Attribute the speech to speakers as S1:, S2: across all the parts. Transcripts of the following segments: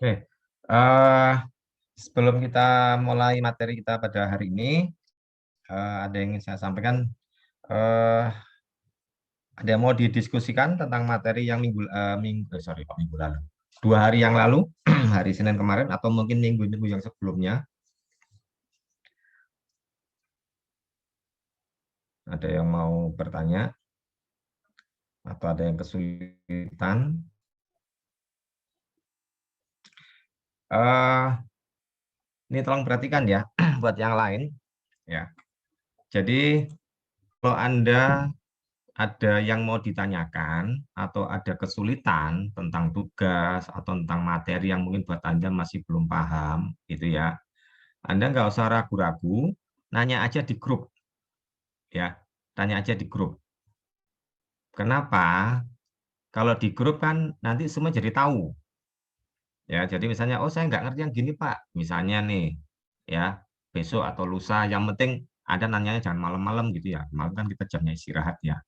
S1: Oke, eh, sebelum kita mulai materi kita pada hari ini, ada yang ingin saya sampaikan. eh, ada yang mau didiskusikan tentang materi yang minggu lalu, 2 hari yang lalu, hari Senin kemarin, atau mungkin minggu-minggu yang sebelumnya. Ada yang mau bertanya atau ada yang kesulitan? Eh, ini tolong perhatikan ya, buat yang lain ya. Jadi kalau Anda ada yang mau ditanyakan atau ada kesulitan tentang tugas atau tentang materi yang mungkin buat Anda masih belum paham, gitu ya. Anda nggak usah ragu-ragu, nanya aja di grup, ya. Tanya aja di grup. Kenapa? Kalau di grup kan nanti semua jadi tahu, ya. Jadi misalnya, oh saya nggak ngerti yang gini Pak, misalnya nih, ya. Besok atau lusa, yang penting Anda nanyanya jangan malam-malam gitu ya. Malam kan kita jamnya istirahat ya.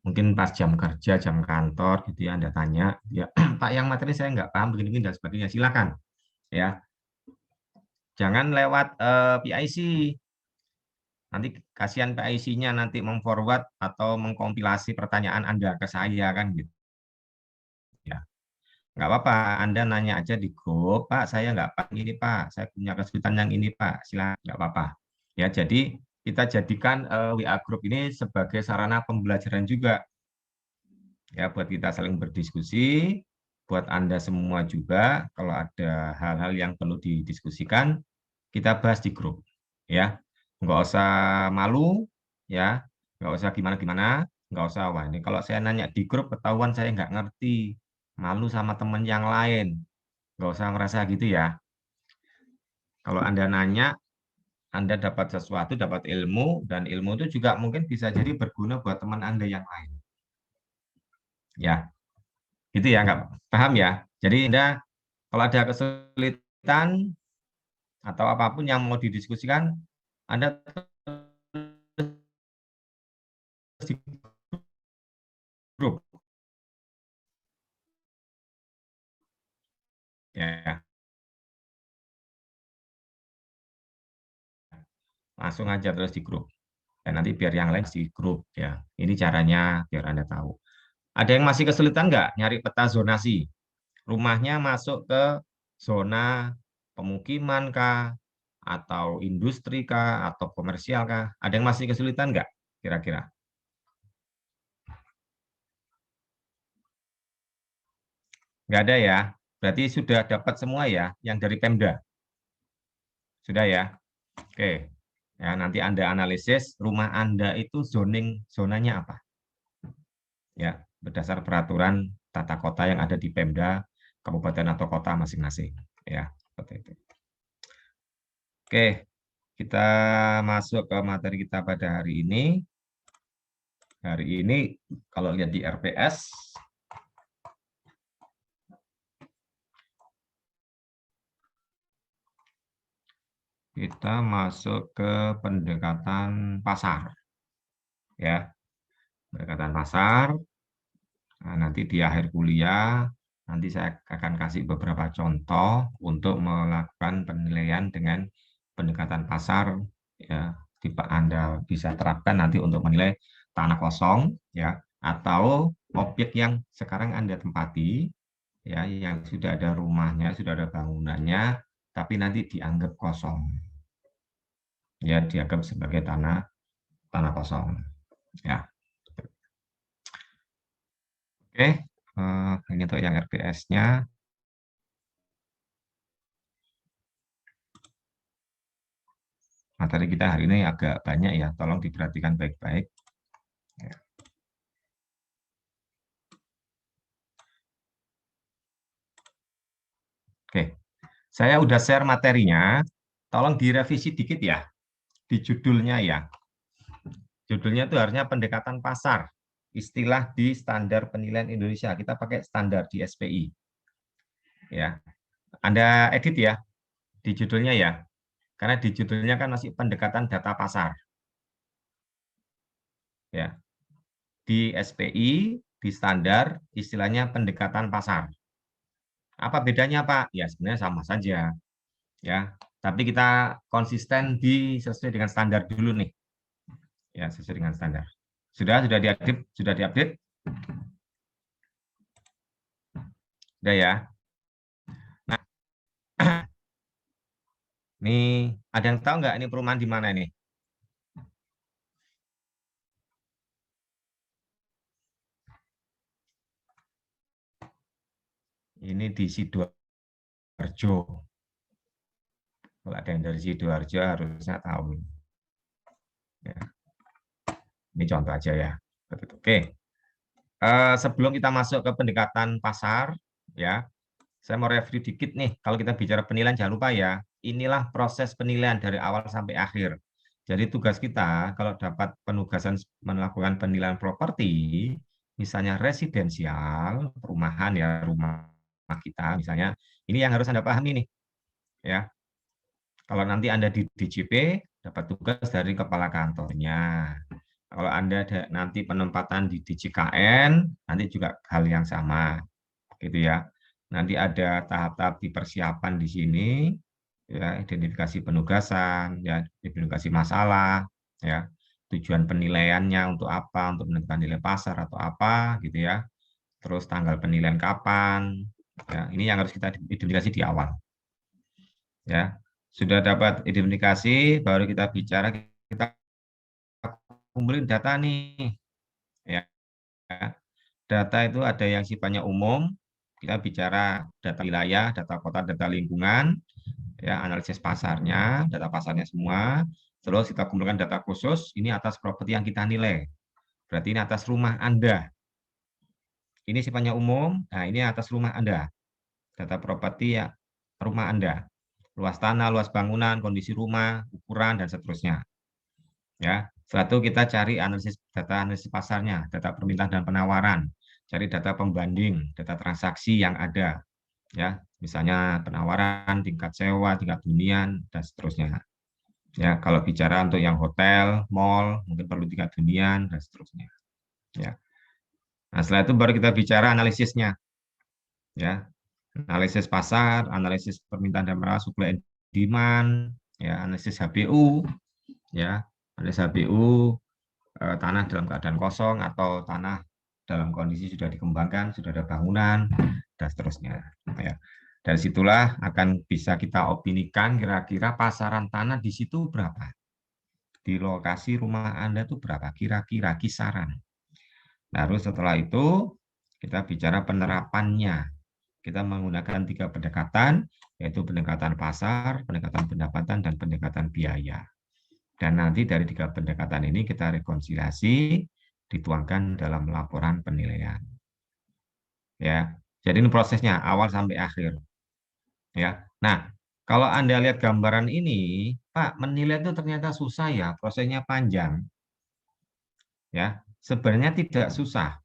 S1: Mungkin pas jam kerja, jam kantor gitu ya, Anda tanya, ya Pak yang materi saya nggak paham begini dan sebagainya, silakan ya. Jangan lewat PIC, nanti kasihan PIC-nya nanti memforward atau mengkompilasi pertanyaan Anda ke saya kan gitu ya. Nggak apa-apa, Anda nanya aja di grup, Pak saya nggak paham ini Pak, saya punya kesulitan yang ini Pak, silakan, nggak apa-apa. Ya, jadi kita jadikan WA grup ini sebagai sarana pembelajaran juga ya, buat kita saling berdiskusi, buat Anda semua juga kalau ada hal-hal yang perlu didiskusikan, kita bahas di grup ya. Nggak usah malu ya, nggak usah gimana-gimana, nggak usah wah ini kalau saya nanya di grup ketahuan saya nggak ngerti, malu sama teman yang lain, nggak usah merasa gitu ya. Kalau Anda nanya, Anda dapat sesuatu, dapat ilmu, dan ilmu itu juga mungkin bisa jadi berguna buat teman Anda yang lain. Ya, gitu ya, nggak paham ya. Jadi Anda kalau ada kesulitan atau apapun yang mau didiskusikan, Anda tulis di grup. Ya, langsung aja terus di grup. Dan nanti biar yang lain di grup ya. Ini caranya biar Anda tahu. Ada yang masih kesulitan nggak nyari peta zonasi? Rumahnya masuk ke zona pemukiman kah? Atau industri kah? Atau komersial kah? Ada yang masih kesulitan nggak kira-kira? Nggak ada ya? Berarti sudah dapat semua ya yang dari Pemda? Sudah ya? Oke. Ya, nanti Anda analisis rumah Anda itu zonanya apa? Ya, berdasar peraturan tata kota yang ada di Pemda, kabupaten atau kota masing-masing. Ya, seperti itu. Oke, kita masuk ke materi kita pada hari ini. Hari ini kalau lihat di RPS, kita masuk ke pendekatan pasar. Ya, pendekatan pasar. Nah, nanti di akhir kuliah, nanti saya akan kasih beberapa contoh untuk melakukan penilaian dengan pendekatan pasar. Ya, tipe Anda bisa terapkan nanti untuk menilai tanah kosong, ya, atau objek yang sekarang Anda tempati, ya, yang sudah ada rumahnya, sudah ada bangunannya, tapi nanti dianggap kosong, ya, dianggap sebagai tanah tanah kosong, ya. Oke, ini untuk yang RPS-nya. Materi kita hari ini agak banyak ya, tolong diperhatikan baik-baik. Ya. Oke, saya udah share materinya, tolong direvisi dikit ya, di judulnya ya. Judulnya itu harusnya pendekatan pasar, istilah di standar penilaian Indonesia. Kita pakai standar di SPI. Ya, Anda edit ya di judulnya ya, karena di judulnya kan masih pendekatan data pasar. Ya, di SPI, di standar, istilahnya pendekatan pasar. Apa bedanya, Pak? Ya, sebenarnya sama saja. Ya, tapi kita konsisten sesuai dengan standar dulu nih. Ya, sesuai dengan standar. Sudah diupdate? Sudah diupdate? Sudah ya. Nah, nih ada yang tahu nggak ini perumahan di mana ini? Ini di Sidoarjo. Kalau ada yang dari Sidoarjo harusnya tahu. Ya, ini contoh aja ya. Oke. Sebelum kita masuk ke pendekatan pasar, ya, saya mau review dikit nih. Kalau kita bicara penilaian, jangan lupa ya, inilah proses penilaian dari awal sampai akhir. Jadi tugas kita kalau dapat penugasan melakukan penilaian properti, misalnya residensial, perumahan ya, rumah kita misalnya, ini yang harus Anda pahami nih, ya. Kalau nanti Anda di DJP, dapat tugas dari kepala kantornya. Kalau Anda ada nanti penempatan di DJKN, nanti juga hal yang sama, gitu ya. Nanti ada tahap-tahap di persiapan di sini, ya, identifikasi penugasan, ya, identifikasi masalah, ya, tujuan penilaiannya untuk apa, untuk menentukan nilai pasar atau apa, gitu ya. Terus tanggal penilaian kapan, ya, ini yang harus kita identifikasi di awal, ya. Sudah dapat identifikasi, baru kita bicara, kita kumpulin data nih, ya. Data itu ada yang sifatnya umum, kita bicara data wilayah, data kota, data lingkungan, ya, analisis pasarnya, data pasarnya semua. Terus kita kumpulkan data khusus, ini atas properti yang kita nilai. Berarti ini atas rumah Anda. Ini sifatnya umum, nah ini atas rumah Anda. Data properti ya rumah Anda. Luas tanah, luas bangunan, kondisi rumah, ukuran, dan seterusnya. Ya, setelah itu kita cari data analisis pasarnya, data permintaan dan penawaran, cari data pembanding, data transaksi yang ada, ya, misalnya penawaran, tingkat sewa, tingkat hunian, dan seterusnya. Ya, kalau bicara untuk yang hotel, mall, mungkin perlu tingkat hunian, dan seterusnya. Ya. Nah, setelah itu baru kita bicara analisisnya, ya, analisis pasar, analisis permintaan dan penawaran, supply and demand, ya, analisis HBU, ya, analisis HBU, tanah dalam keadaan kosong atau tanah dalam kondisi sudah dikembangkan, sudah ada bangunan, dan seterusnya. Ya. Dari situlah akan bisa kita opinikan kira-kira pasaran tanah di situ berapa. Di lokasi rumah Anda itu berapa, kira-kira kisaran. Lalu setelah itu kita bicara penerapannya. Kita menggunakan 3 pendekatan, yaitu pendekatan pasar, pendekatan pendapatan, dan pendekatan biaya. Dan nanti dari 3 pendekatan ini kita rekonsiliasi, dituangkan dalam laporan penilaian. Ya, jadi ini prosesnya awal sampai akhir. Ya, nah kalau Anda lihat gambaran ini, Pak, menilai itu ternyata susah ya, prosesnya panjang. Ya, sebenarnya tidak susah.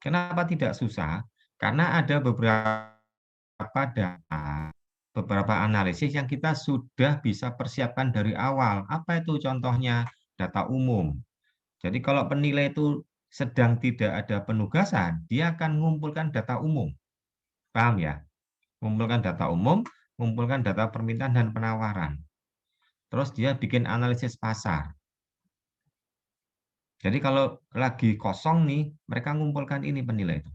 S1: Kenapa tidak susah? Karena ada beberapa data, beberapa analisis yang kita sudah bisa persiapkan dari awal. Apa itu contohnya? Data umum. Jadi kalau penilai itu sedang tidak ada penugasan, dia akan mengumpulkan data umum. Paham ya? Mengumpulkan data umum, mengumpulkan data permintaan dan penawaran. Terus dia bikin analisis pasar. Jadi kalau lagi kosong nih, mereka mengumpulkan ini penilai itu.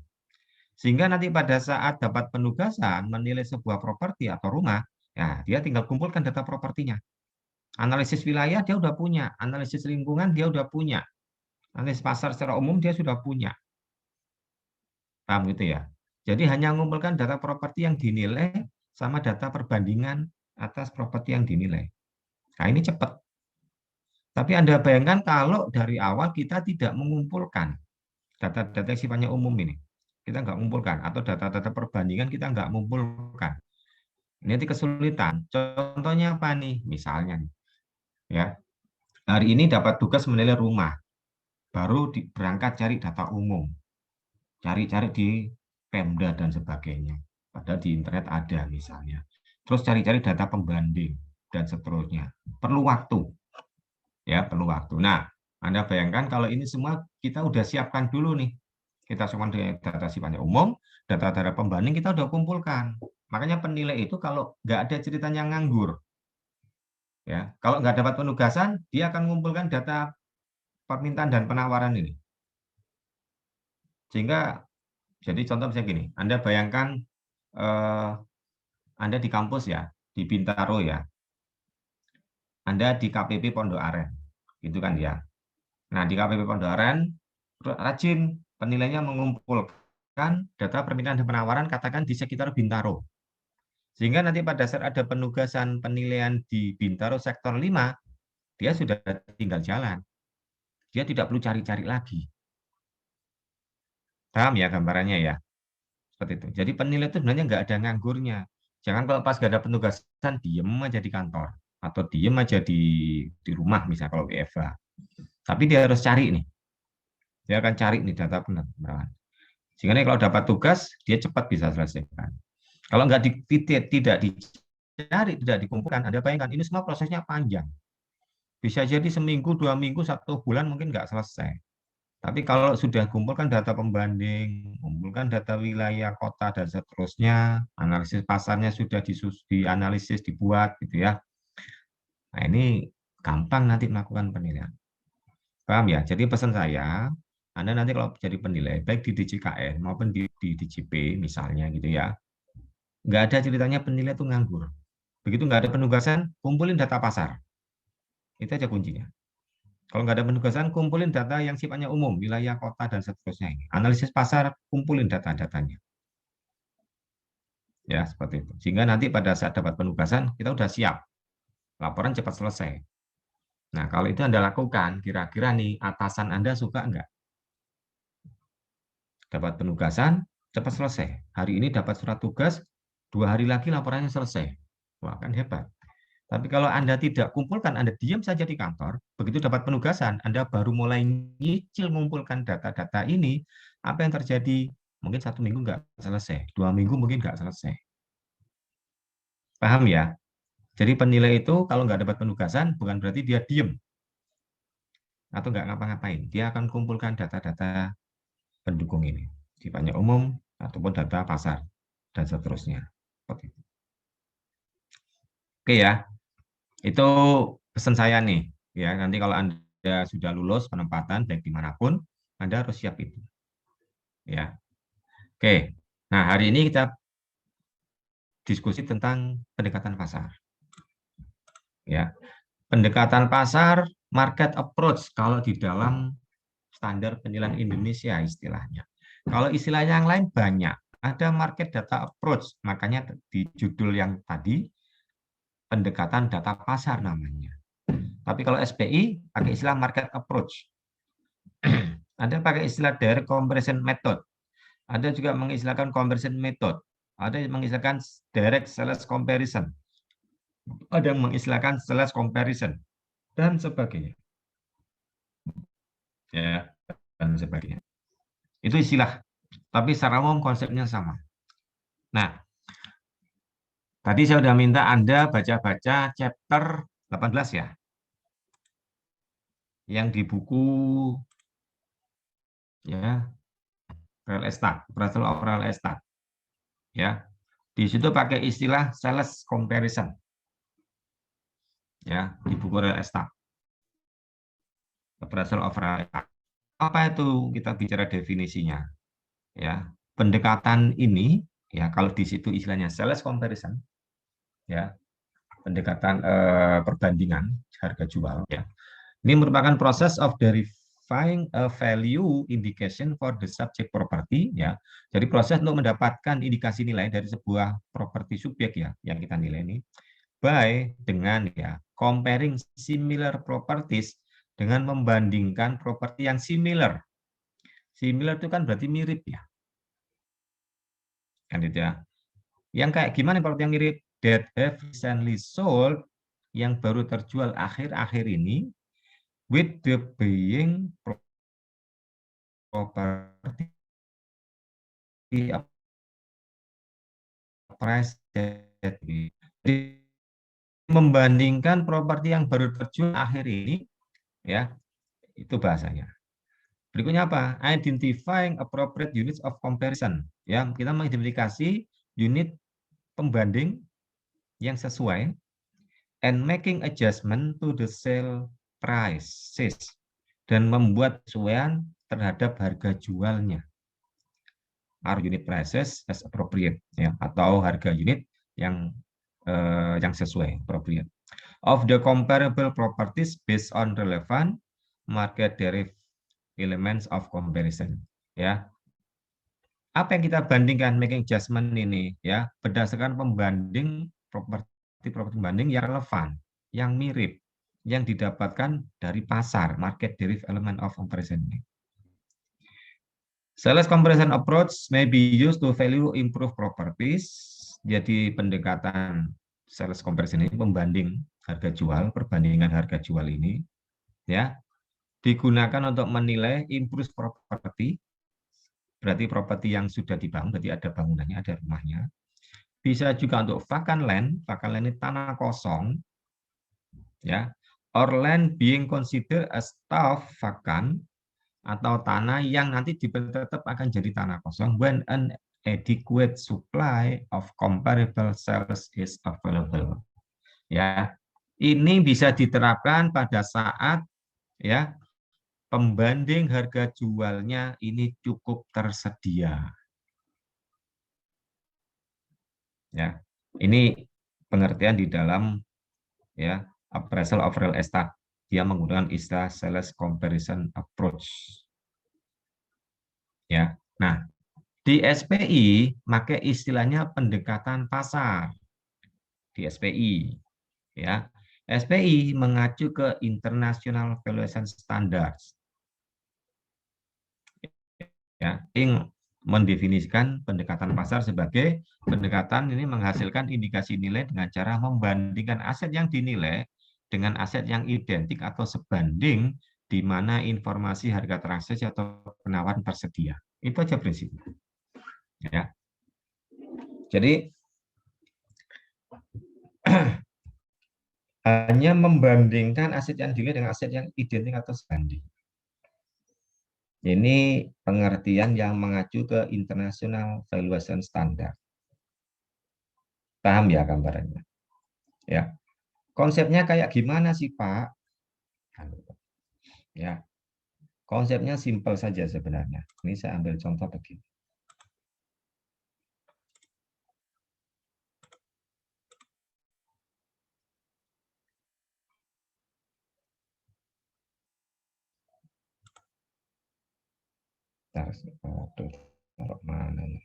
S1: Sehingga nanti pada saat dapat penugasan menilai sebuah properti atau rumah, ya dia tinggal kumpulkan data propertinya. Analisis wilayah dia udah punya, analisis lingkungan dia udah punya, analisis pasar secara umum dia sudah punya. Paham gitu ya? Jadi hanya mengumpulkan data properti yang dinilai sama data perbandingan atas properti yang dinilai. Nah ini cepat. Tapi Anda bayangkan kalau dari awal kita tidak mengumpulkan data-data yang sifatnya umum ini. Kita nggak mengumpulkan. Atau data-data perbandingan kita nggak mengumpulkan. Ini nanti kesulitan. Contohnya apa nih? Misalnya, ya, hari ini dapat tugas menilai rumah. Baru berangkat cari data umum. Cari-cari di Pemda dan sebagainya. Padahal di internet ada misalnya. Terus cari-cari data pembanding dan seterusnya. Perlu waktu. Ya, perlu waktu. Nah, Anda bayangkan kalau ini semua kita udah siapkan dulu nih. kita sama dengan data sifatnya umum, data-data pembanding kita udah kumpulkan. Makanya penilai itu kalau nggak ada ceritanya nganggur, ya, kalau nggak dapat penugasan, dia akan mengumpulkan data permintaan dan penawaran ini. Sehingga, jadi contoh misalnya gini, Anda bayangkan Anda di kampus ya, di Bintaro ya, Anda di KPP Pondok Aren, gitu kan ya. Nah, di KPP Pondok Aren, rajin penilainya mengumpulkan data permintaan dan penawaran katakan di sekitar Bintaro. Sehingga nanti pada saat ada penugasan penilaian di Bintaro sektor 5, dia sudah tinggal jalan. Dia tidak perlu cari-cari lagi. Paham ya gambarannya ya? Seperti itu. Jadi penilai itu sebenarnya nggak ada nganggurnya. Jangan kalau pas nggak ada penugasan, diem aja di kantor. Atau diem aja di rumah misalnya kalau WFH. Tapi dia harus cari nih. Dia akan cari nih data benar. Sehingga nih kalau dapat tugas, dia cepat bisa selesaikan. Kalau nggak tidak dicari, tidak dikumpulkan, Anda bayangkan ini semua prosesnya panjang. Bisa jadi seminggu, 2 minggu, 1 bulan mungkin nggak selesai. Tapi kalau sudah kumpulkan data pembanding, kumpulkan data wilayah, kota, dan seterusnya, analisis pasarnya sudah dianalisis, dibuat, gitu ya. Nah, ini gampang nanti melakukan penilaian. Paham ya? Jadi pesan saya, Anda nanti kalau jadi penilai, baik di DJKN maupun di DJP misalnya gitu ya, nggak ada ceritanya penilai itu nganggur. Begitu nggak ada penugasan, kumpulin data pasar. Itu aja kuncinya. Kalau nggak ada penugasan, kumpulin data yang sifatnya umum, wilayah, kota, dan seterusnya ini. Analisis pasar, kumpulin data-datanya. Ya, seperti itu. Sehingga nanti pada saat dapat penugasan, kita udah siap. Laporan cepat selesai. Nah, kalau itu Anda lakukan, kira-kira nih, atasan Anda suka nggak? Dapat penugasan, cepat selesai. Hari ini dapat surat tugas, 2 hari lagi laporannya selesai. Wah, kan hebat. Tapi kalau Anda tidak kumpulkan, Anda diam saja di kantor, begitu dapat penugasan, Anda baru mulai nyicil mengumpulkan data-data ini, apa yang terjadi? Mungkin 1 minggu nggak selesai, 2 minggu mungkin nggak selesai. Paham ya? Jadi penilai itu kalau nggak dapat penugasan, bukan berarti dia diam atau nggak ngapa-ngapain. Dia akan kumpulkan data-data pendukung ini, sifatnya umum ataupun data pasar dan seterusnya. Oke ya. Itu pesan saya nih, ya nanti kalau Anda sudah lulus penempatan baik dimanapun, Anda harus siap itu. Ya, oke. Nah hari ini kita diskusi tentang pendekatan pasar. Ya, pendekatan pasar, market approach kalau di dalam standar penilaian Indonesia istilahnya. Kalau istilah yang lain banyak, ada market data approach, makanya di judul yang tadi pendekatan data pasar namanya. Tapi kalau SPI pakai istilah market approach. Ada pakai istilah direct comparison method. Ada juga mengistilahkan conversion method. Ada yang mengistilahkan direct sales comparison. Ada yang mengistilahkan sales comparison dan sebagainya. Ya, dan sebagainya. Itu istilah, tapi secara umum konsepnya sama. Nah, tadi saya sudah minta Anda baca-baca chapter 18 ya. Yang di buku ya real estate, appraisal of real estate. Ya. Di situ pakai istilah sales comparison. Ya, di buku real estate. Appraisal of real estate. Apa itu kita bicara definisinya? Ya, pendekatan ini ya kalau di situ istilahnya sales comparison ya, pendekatan perbandingan harga jual ya. Ini merupakan proses of verifying a value indication for the subject property ya. Jadi proses untuk mendapatkan indikasi nilai dari sebuah properti subjek ya yang kita nilai ini by dengan ya comparing similar properties dengan membandingkan properti yang similar. Similar itu kan berarti mirip ya. Kan itu ya. Yang kayak gimana properti yang mirip? That have recently sold yang baru terjual akhir-akhir ini with the buying property price. Jadi membandingkan properti yang baru terjual akhir ini ya, itu bahasanya. Berikutnya apa? Identifying appropriate units of comparison. Ya, kita mengidentifikasi unit pembanding yang sesuai and making adjustment to the sale prices dan membuat penyesuaian terhadap harga jualnya. Our unit prices as appropriate ya, atau harga unit yang sesuai appropriate of the comparable properties based on relevant market derivative elements of comparison ya. Apa yang kita bandingkan making adjustment ini ya berdasarkan pembanding properti pembanding yang relevan, yang mirip, yang didapatkan dari pasar market derivative element of comparison. Sales comparison approach may be used to value improve properties. Jadi pendekatan sales comparison ini pembanding harga jual, perbandingan harga jual ini ya digunakan untuk menilai improve property. Berarti properti yang sudah dibangun, berarti ada bangunannya, ada rumahnya. Bisa juga untuk vacant land ini tanah kosong ya. Or land being considered as vacant atau tanah yang nanti tetap akan jadi tanah kosong when an adequate supply of comparable sales is available. Ya, ini bisa diterapkan pada saat ya pembanding harga jualnya ini cukup tersedia. Ya, ini pengertian di dalam ya appraisal of real estate. Dia menggunakan istilah sales comparison approach. Ya, nah di SPI pakai istilahnya pendekatan pasar. Di SPI ya. SPI mengacu ke International Valuation Standards. Ya, yang mendefinisikan pendekatan pasar sebagai pendekatan ini menghasilkan indikasi nilai dengan cara membandingkan aset yang dinilai dengan aset yang identik atau sebanding di mana informasi harga transaksi atau penawaran tersedia. Itu aja prinsipnya. Ya. Jadi hanya membandingkan aset yang dinilai dengan aset yang identik atau sebanding. Ini pengertian yang mengacu ke International Valuation Standard. Paham ya gambarannya? Ya. Konsepnya kayak gimana sih, Pak? Ya. Konsepnya simpel saja sebenarnya. Ini saya ambil contoh begini. Taruh mana nih?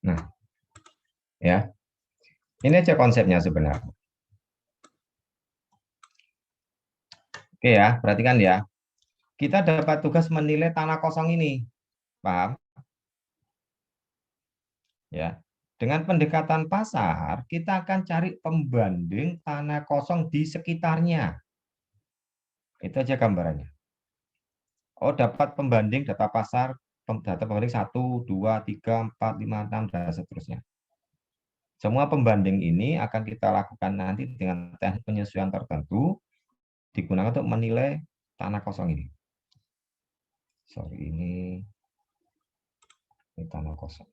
S1: Nah, ya. Ini aja konsepnya sebenarnya. Oke ya, perhatikan ya. Kita dapat tugas menilai tanah kosong ini. Paham? Ya. Dengan pendekatan pasar, kita akan cari pembanding tanah kosong di sekitarnya. Itu aja gambarannya. Oh, dapat pembanding data pasar, data pembanding 1, 2, 3, 4, 5, 6, dan seterusnya. Semua pembanding ini akan kita lakukan nanti dengan teknik penyesuaian tertentu digunakan untuk menilai tanah kosong ini. Sorry, ini tanah kosong.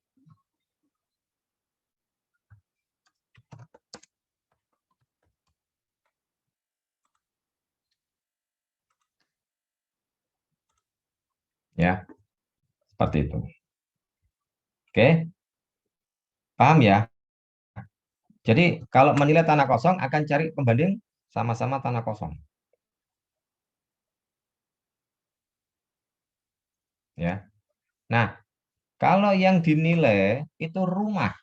S1: Ya, seperti itu. Oke, paham ya? Jadi kalau menilai tanah kosong akan cari pembanding sama-sama tanah kosong. Ya. Nah, kalau yang dinilai itu rumah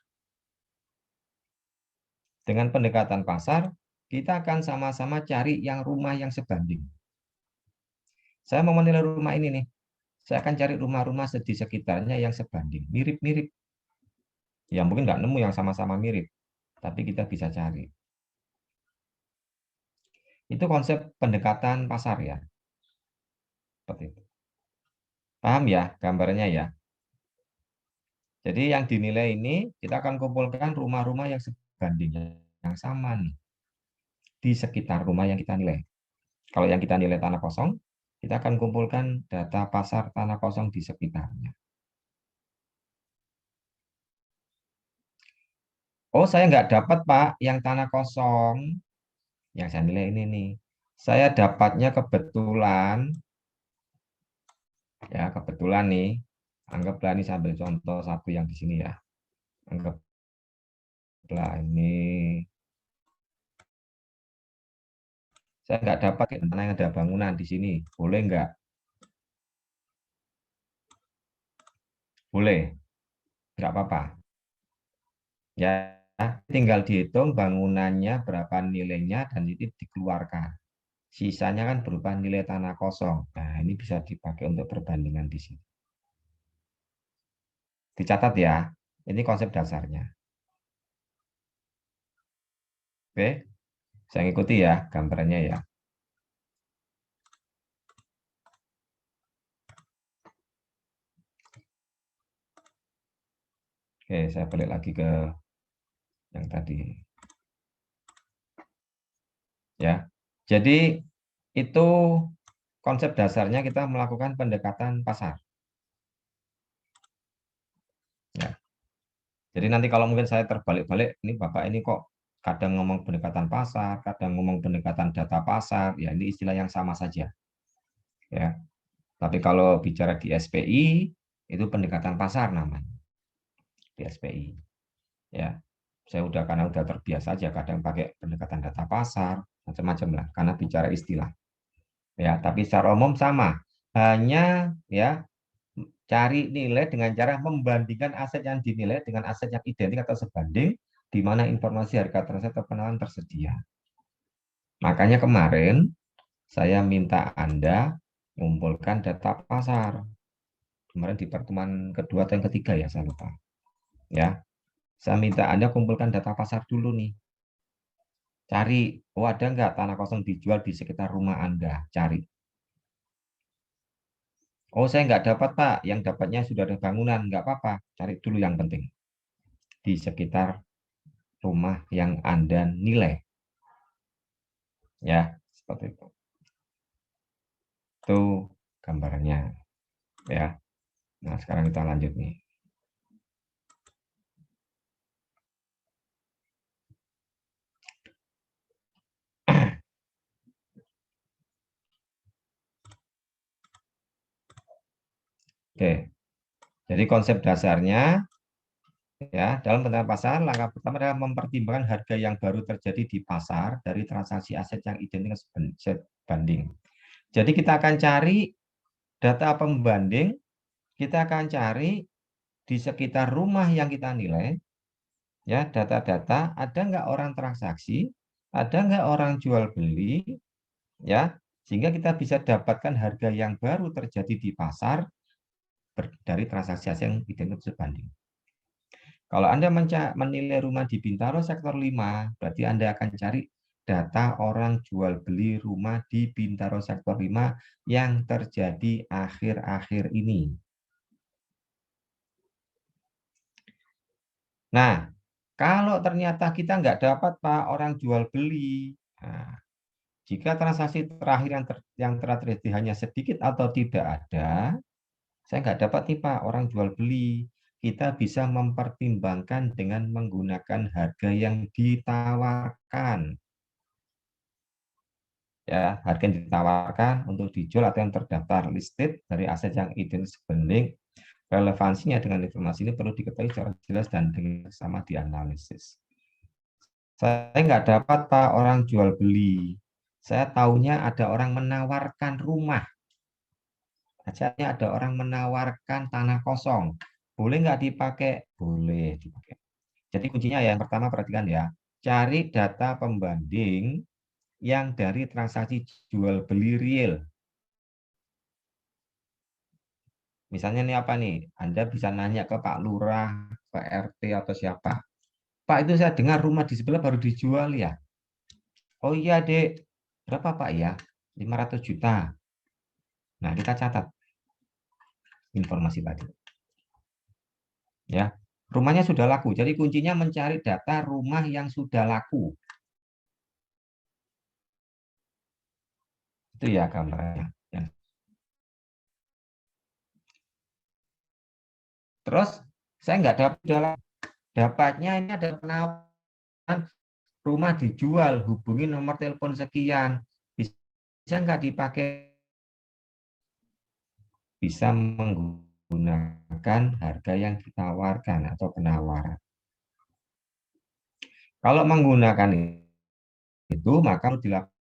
S1: dengan pendekatan pasar, kita akan sama-sama cari yang rumah yang sebanding. Saya mau menilai rumah ini nih. Saya akan cari rumah-rumah di sekitarnya yang sebanding, mirip-mirip. Ya mungkin nggak nemu yang sama-sama mirip, tapi kita bisa cari. Itu konsep pendekatan pasar ya. Seperti itu. Paham ya gambarnya ya? Jadi yang dinilai ini kita akan kumpulkan rumah-rumah yang sebanding, yang sama nih, di sekitar rumah yang kita nilai. Kalau yang kita nilai tanah kosong, kita akan kumpulkan data pasar tanah kosong di sekitarnya. Oh, saya nggak dapat, Pak, yang tanah kosong. Yang saya nilai ini nih. Saya dapatnya kebetulan, ya kebetulan nih. Anggaplah ini sambil contoh satu yang di sini ya. Anggaplah ini. Saya nggak dapat mana yang ada bangunan di sini. Boleh nggak? Boleh. Nggak apa-apa. Ya, tinggal dihitung bangunannya berapa nilainya dan itu dikeluarkan. Sisanya kan berupa nilai tanah kosong. Nah, ini bisa dipakai untuk perbandingan di sini. Dicatat ya, ini konsep dasarnya. Oke, saya ngikuti ya gambarnya ya. Oke, saya balik lagi ke yang tadi. Ya, jadi itu konsep dasarnya kita melakukan pendekatan pasar. Ya, jadi nanti kalau mungkin saya terbalik-balik, ini Bapak ini kok kadang ngomong pendekatan pasar, kadang ngomong pendekatan data pasar, ya ini istilah yang sama saja. Ya, tapi kalau bicara di SPI itu pendekatan pasar namanya di SPI. Ya, saya udah karena udah terbiasa aja kadang pakai pendekatan data pasar macam-macam lah karena bicara istilah. Ya, tapi secara umum sama. Hanya ya cari nilai dengan cara membandingkan aset yang dinilai dengan aset yang identik atau sebanding di mana informasi harga transaksi atau penawaran tersedia. Makanya kemarin saya minta Anda mengumpulkan data pasar. Kemarin di pertemuan kedua atau yang ketiga ya, saya lupa. Ya, saya minta Anda kumpulkan data pasar dulu nih. Cari, oh ada nggak tanah kosong dijual di sekitar rumah Anda? Cari. Oh saya nggak dapat Pak, yang dapatnya sudah ada bangunan. Nggak apa-apa, cari dulu yang penting. Di sekitar rumah yang Anda nilai. Ya, seperti itu. Itu gambarnya. Ya, nah sekarang kita lanjut nih. Oke, jadi konsep dasarnya ya dalam penerapan pasar langkah pertama adalah mempertimbangkan harga yang baru terjadi di pasar dari transaksi aset yang identik sebanding. Jadi kita akan cari data pembanding, kita akan cari di sekitar rumah yang kita nilai ya data-data ada nggak orang transaksi, ada nggak orang jual beli ya sehingga kita bisa dapatkan harga yang baru terjadi di pasar dari transaksi aset yang identik sebanding. Kalau Anda menilai rumah di Bintaro sektor 5, berarti Anda akan cari data orang jual beli rumah di Bintaro sektor 5 yang terjadi akhir-akhir ini. Nah, kalau ternyata kita nggak dapat Pak orang jual beli, nah, jika transaksi terakhir yang telah terjadi hanya sedikit atau tidak ada, Saya nggak dapat nih Pak, orang jual beli. Kita bisa mempertimbangkan dengan menggunakan harga yang ditawarkan. Ya, harga yang ditawarkan untuk dijual atau yang terdaftar listed dari aset yang identik sebanding. Relevansinya dengan informasi ini perlu diketahui secara jelas dan dengan sama dianalisis. Saya nggak dapat Pak orang jual beli. Saya taunya ada orang menawarkan rumah. Acaranya ada orang menawarkan tanah kosong. Boleh nggak dipakai? Boleh dipakai. Jadi kuncinya ya, yang pertama perhatikan ya. Cari data pembanding yang dari transaksi jual beli real. Misalnya nih apa nih? Anda bisa nanya ke Pak Lurah, ke RT atau siapa. Pak itu saya dengar rumah di sebelah baru dijual ya. Oh iya dek, berapa Pak ya? 500 juta. Nah kita catat informasi tadi. Ya, rumahnya sudah laku. Jadi kuncinya mencari data rumah yang sudah laku. Itu ya gambarnya. Ya. Terus saya nggak dapat, dapatnya ini ada penawaran rumah dijual, hubungi nomor telepon sekian. Bisa nggak dipakai? Bisa menggunakan harga yang ditawarkan atau penawaran. Kalau menggunakan itu, maka dilakukan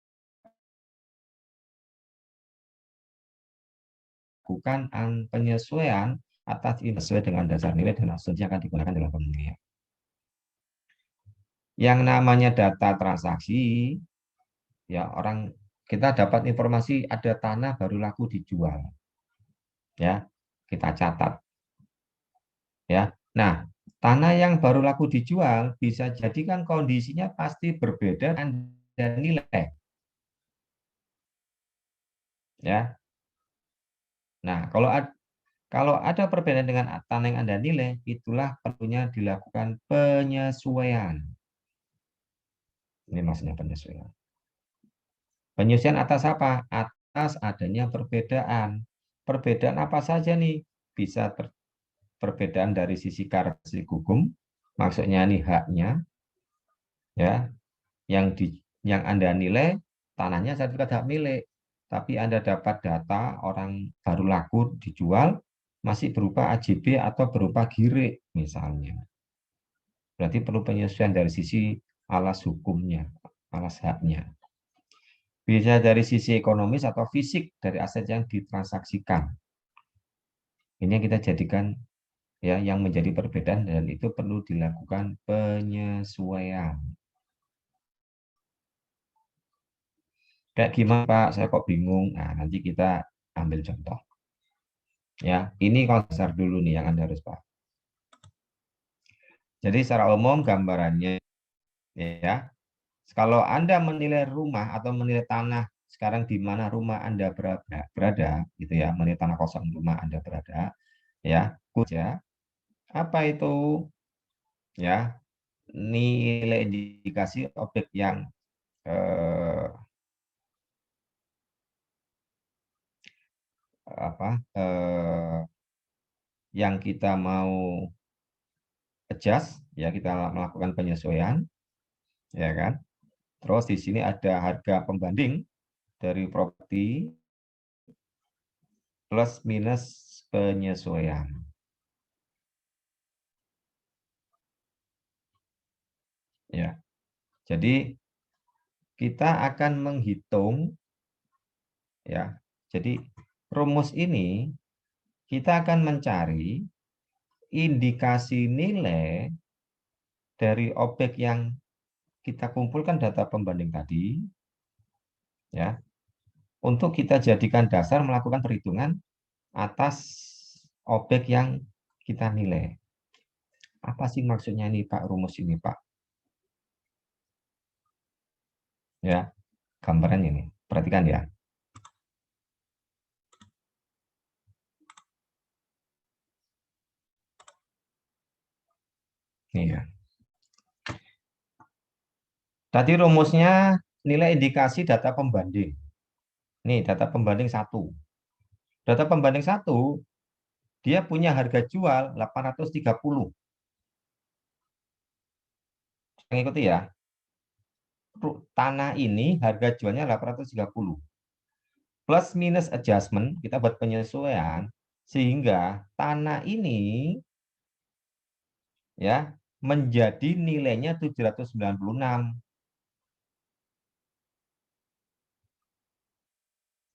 S1: penyesuaian atas ini sesuai dengan dasar nilai dan asumsi yang akan digunakan dalam pemilihan. Yang namanya data transaksi, ya orang kita dapat informasi ada tanah baru laku dijual, ya kita catat, ya. Nah, tanah yang baru laku dijual bisa jadi kan kondisinya pasti berbeda dan nilai, ya. Nah, kalau ada perbedaan dengan tanah yang Anda nilai, itulah perlunya dilakukan penyesuaian. Ini maksudnya penyesuaian. Penyesuaian atas apa? Atas adanya perbedaan. Perbedaan apa saja nih? Bisa perbedaan dari sisi karakteristik hukum, maksudnya nih haknya, ya, yang Anda nilai tanahnya sertifikat hak milik, tapi Anda dapat data orang baru laku dijual masih berupa AJB atau berupa gire misalnya. Berarti perlu penyesuaian dari sisi alas hukumnya, alas haknya. Bisa dari sisi ekonomis atau fisik dari aset yang ditransaksikan. Ini yang kita jadikan ya yang menjadi perbedaan dan itu perlu dilakukan penyesuaian. Kayak gimana Pak? Saya kok bingung. Nah, nanti kita ambil contoh. Ya, ini konser dulu nih yang Anda harus Pak. Jadi secara umum gambarannya ya, kalau Anda menilai rumah atau menilai tanah sekarang di mana rumah Anda berada gitu ya, menilai tanah kosong rumah Anda berada, ya, ya, apa itu ya nilai indikasi objek yang eh, apa yang kita mau adjust ya kita melakukan penyesuaian ya kan. Terus di sini ada harga pembanding dari properti plus minus penyesuaian. Ya. Jadi kita akan menghitung ya. Jadi rumus ini kita akan mencari indikasi nilai dari objek yang kita kumpulkan data pembanding tadi ya untuk kita jadikan dasar melakukan perhitungan atas objek yang kita nilai. Apa sih maksudnya ini Pak rumus ini Pak? Ya, gambarannya ini. Perhatikan ya. Nih ya. Tadi rumusnya nilai indikasi data pembanding. Nih, data pembanding satu. Data pembanding satu dia punya harga jual 830. Mengikuti ya. Tanah ini harga jualnya 830. Plus minus adjustment, kita buat penyesuaian sehingga tanah ini ya menjadi nilainya 796.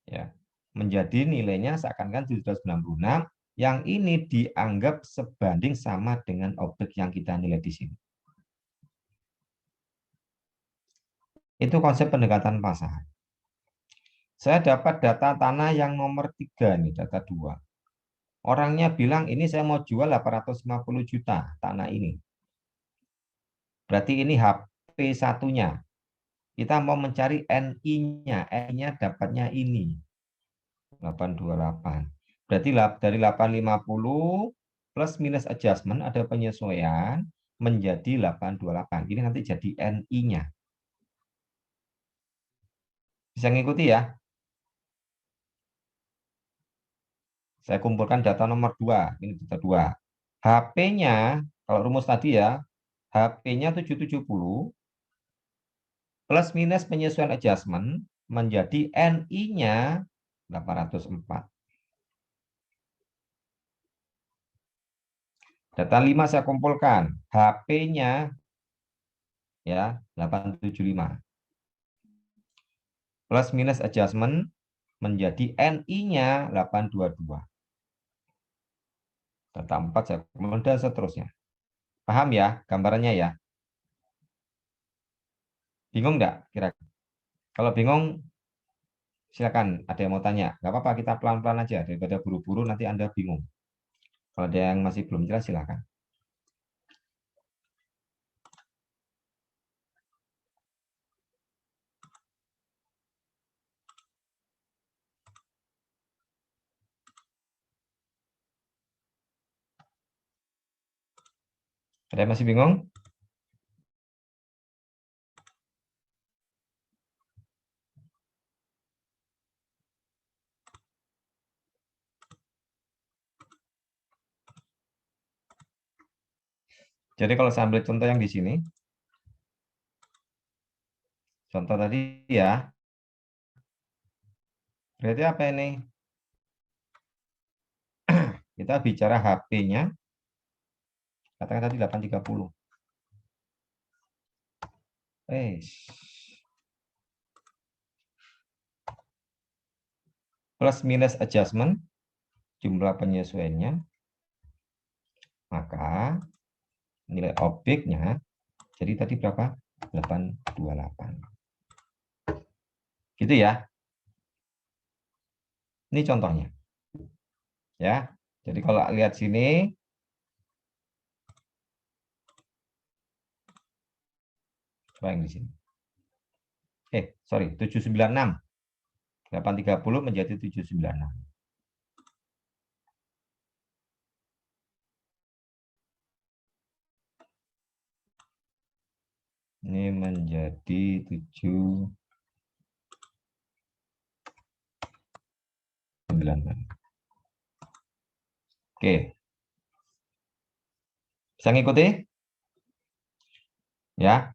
S1: Ya. Menjadi nilainya seakan-akan 796, yang ini dianggap sebanding sama dengan objek yang kita nilai di sini. Itu konsep pendekatan pasar. Saya dapat data tanah yang nomor 3 nih, data 2. Orangnya bilang ini saya mau jual 850 juta tanah ini. Berarti ini HP satunya. Kita mau mencari NI-nya. NI-nya dapatnya ini. 828. Berarti dari 850 plus minus adjustment ada penyesuaian menjadi 828. Ini nanti jadi NI-nya. Bisa ngikuti ya? Saya kumpulkan data nomor 2. Ini data 2. HP-nya, kalau rumus tadi ya, HP-nya 770 plus minus penyesuaian adjustment menjadi NI-nya 804. Data 5 saya kumpulkan. HP-nya ya 875. Plus minus adjustment menjadi NI-nya 822. Data 4 saya kumpulkan dan seterusnya. Paham ya gambarannya ya? Bingung enggak kira-kira? Kalau bingung silakan, ada yang mau tanya. Nggak apa-apa, kita pelan-pelan aja daripada buru-buru nanti Anda bingung. Kalau ada yang masih belum jelas silakan. Ada yang masih bingung? Jadi kalau saya ambil contoh yang di sini, contoh tadi ya, berarti apa ini? Kita bicara HP-nya, katakan tadi 830. Plus minus adjustment, jumlah penyesuaiannya, maka nilai objeknya, jadi tadi berapa? 828. Gitu ya. Ini contohnya. Ya. Jadi kalau lihat sini, coba yang di sini. Sorry, 796. 830 menjadi 796. Ini menjadi 796. Oke. Bisa ngikuti? Ya.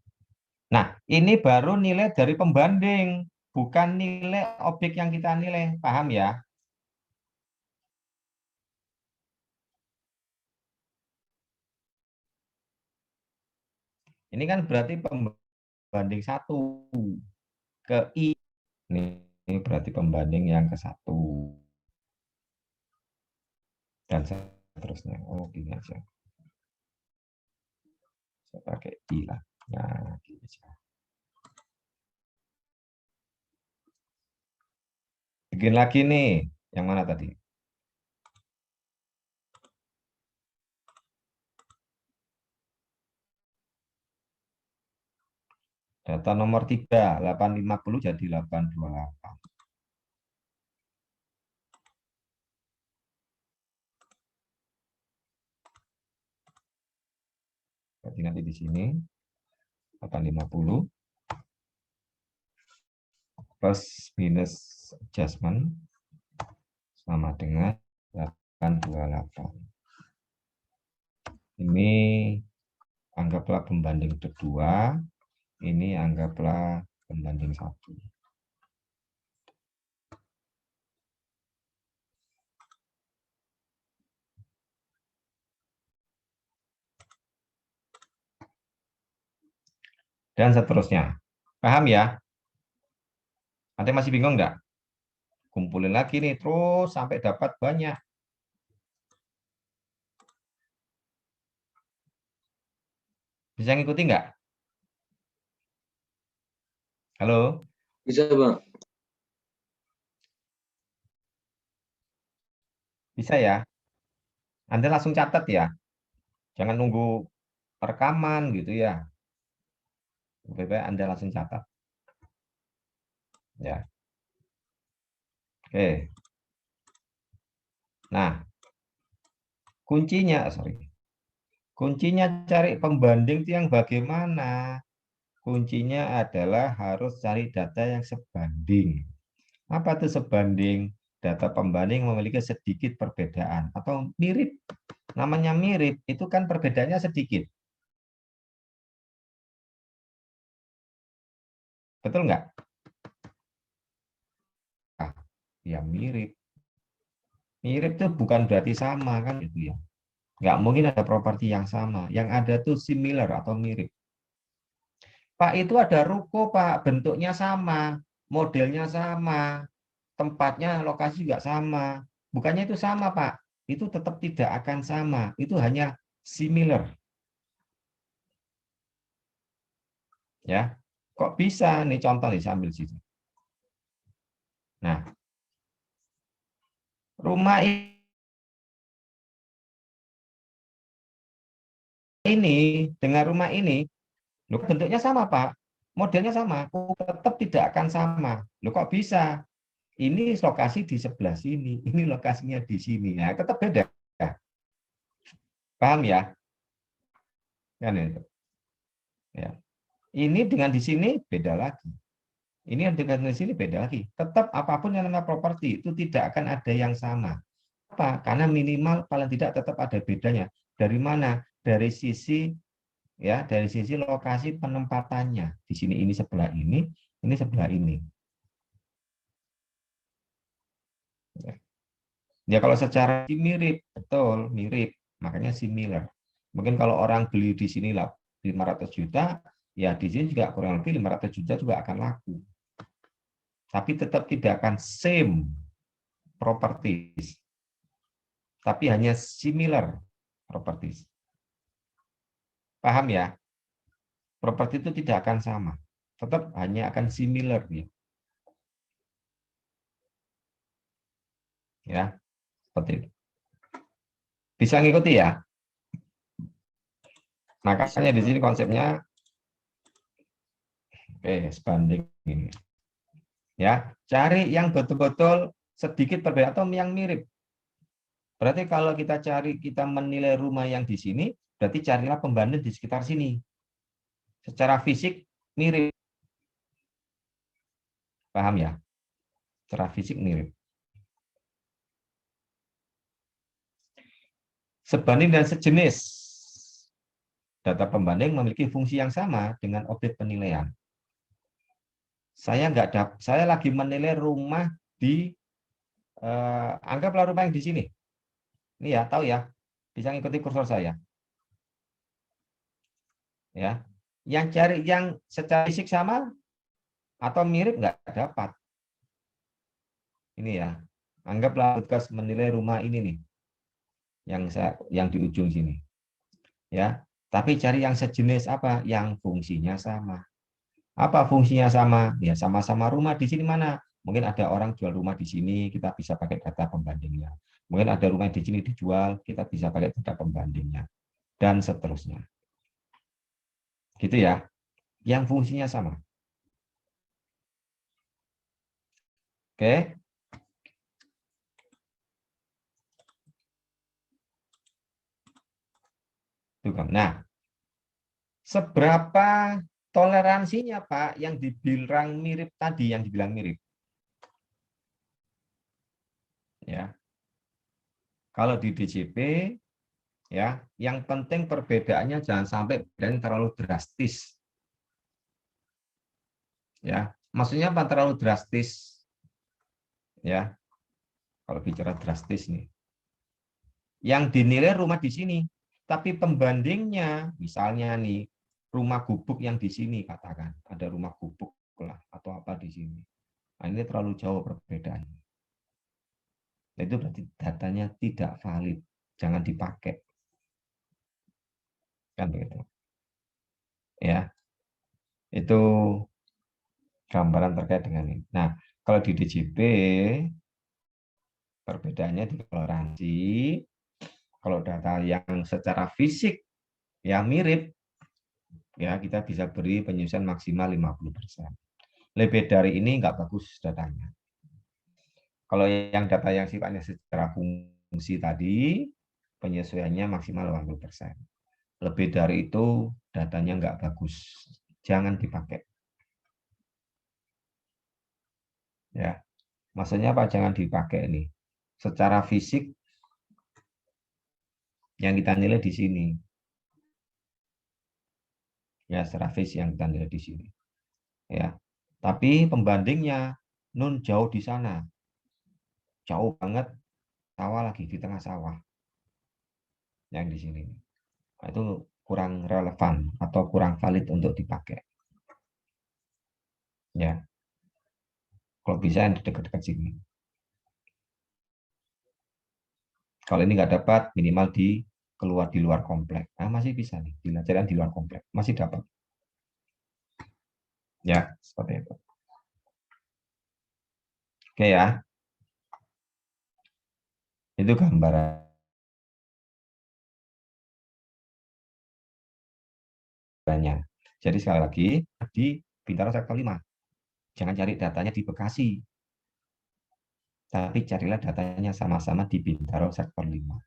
S1: Nah, ini baru nilai dari pembanding, bukan nilai objek yang kita nilai. Paham ya? Ini kan berarti pembanding 1 ke I. Ini berarti pembanding yang ke 1. Dan seterusnya. Oh, gini aja. Saya pakai I lah. Nah, gini aja. Bikin lagi nih. Yang mana tadi? Data nomor 3, 850 jadi 828. Berarti nanti di sini 850 plus minus adjustment sama dengan 28. Ini anggaplah pembanding kedua, ini anggaplah pembanding 1. Dan seterusnya. Paham ya? Nanti masih bingung nggak? Kumpulin lagi nih, terus sampai dapat banyak. Bisa ngikuti nggak? Halo?
S2: Bisa, Bang.
S1: Bisa ya? Anda langsung catat ya. Jangan nunggu rekaman gitu ya. Lebih baik Anda langsung catat. Ya. Oke. Nah, kuncinya cari pembanding itu yang bagaimana? Kuncinya adalah harus cari data yang sebanding. Apa itu sebanding? Data pembanding memiliki sedikit perbedaan atau mirip. Namanya mirip, itu kan perbedaannya sedikit. Betul nggak? Ah, ya mirip. Mirip itu bukan berarti sama kan itu ya. Nggak mungkin ada properti yang sama. Yang ada tuh similar atau mirip. Pak, itu ada ruko, Pak. Bentuknya sama, modelnya sama, tempatnya, lokasi juga sama. Bukannya itu sama, Pak. Itu tetap tidak akan sama. Itu hanya similar. Ya, kok bisa? Nih contoh nih, sambil situ. Nah, rumah ini dengan rumah ini, loh, bentuknya sama, Pak. Modelnya sama, tetap tidak akan sama. Loh, kok bisa? Ini lokasi di sebelah sini, ini lokasinya di sini. Nah, tetap beda. Paham ya? Kan itu. Ya. Ini dengan di sini beda lagi. Ini dengan di sini beda lagi. Tetap apapun yang namanya properti itu tidak akan ada yang sama. Apa? Karena minimal paling tidak tetap ada bedanya. Dari mana? Dari sisi dari sisi lokasi penempatannya. Di sini ini sebelah ini sebelah ini. Ya kalau secara mirip, betul, mirip. Makanya similar. Mungkin kalau orang beli di sini lah 500 juta, ya di sini juga kurang lebih 500 juta juga akan laku. Tapi tetap tidak akan same properties. Tapi hanya similar properties. Paham ya? Properti itu tidak akan sama. Tetap hanya akan similar dia. Ya, seperti itu. Bisa ngikuti ya? Makanya di sini konsepnya sebanding ini. Ya, cari yang betul-betul sedikit berbeda atau yang mirip. Berarti kalau kita menilai rumah yang di sini, berarti carilah pembanding di sekitar sini. Secara fisik mirip. Paham ya? Secara fisik mirip. Sebanding dan sejenis. Data pembanding memiliki fungsi yang sama dengan objek penilaian. Saya lagi menilai rumah di anggaplah rumah yang di sini. Ini ya, tahu ya. Bisa ngikuti kursor saya. Ya. Yang cari yang secara fisik sama atau mirip nggak dapat. Ini ya. Anggaplah tugas menilai rumah ini nih. Yang di ujung sini. Ya. Tapi cari yang sejenis apa? Yang fungsinya sama. Apa fungsinya sama? Ya sama-sama rumah di sini mana? Mungkin ada orang jual rumah di sini, kita bisa pakai data pembandingnya. Mungkin ada rumah di sini dijual, kita bisa pakai data pembandingnya. Dan seterusnya. Gitu ya. Yang fungsinya sama. Oke. Nah, seberapa toleransinya Pak yang dibilang mirip tadi, yang dibilang mirip? Ya. Kalau di DJP, ya, yang penting perbedaannya jangan sampai bedanya terlalu drastis. Ya, maksudnya apa terlalu drastis? Ya, kalau bicara drastis nih, yang dinilai rumah di sini, tapi pembandingnya, misalnya nih, rumah gubuk yang di sini katakan ada rumah gubuk lah atau apa di sini. Nah, ini terlalu jauh perbedaannya. Nah, itu berarti datanya tidak valid, jangan dipakai. Kan begitu. Ya, itu gambaran terkait dengan ini. Nah, kalau di DJP perbedaannya di toleransi. Kalau data yang secara fisik ya mirip, ya kita bisa beri penyusuan maksimal 50%. Lebih dari ini nggak bagus datanya. Kalau yang data yang sifatnya secara fungsi tadi, penyesuaiannya maksimal 80%. Lebih dari itu datanya nggak bagus, jangan dipakai. Ya, maksudnya apa? Jangan dipakai ini. Secara fisik yang kita nilai di sini, ya secara fisik yang kita nilai di sini. Ya, tapi pembandingnya nun jauh di sana, jauh banget, sawah lagi di tengah sawah yang di sini. Nah, itu kurang relevan atau kurang valid untuk dipakai. Ya, kalau bisa yang di dekat-dekat sini. Kalau ini nggak dapat, minimal di keluar di luar komplek. Nah, masih bisa nih, pelajaran di luar komplek masih dapat. Ya, seperti itu. Oke ya, itu gambarannya. Jadi sekali lagi di Bintaro sektor 5, jangan cari datanya di Bekasi, tapi carilah datanya sama-sama di Bintaro sektor 5.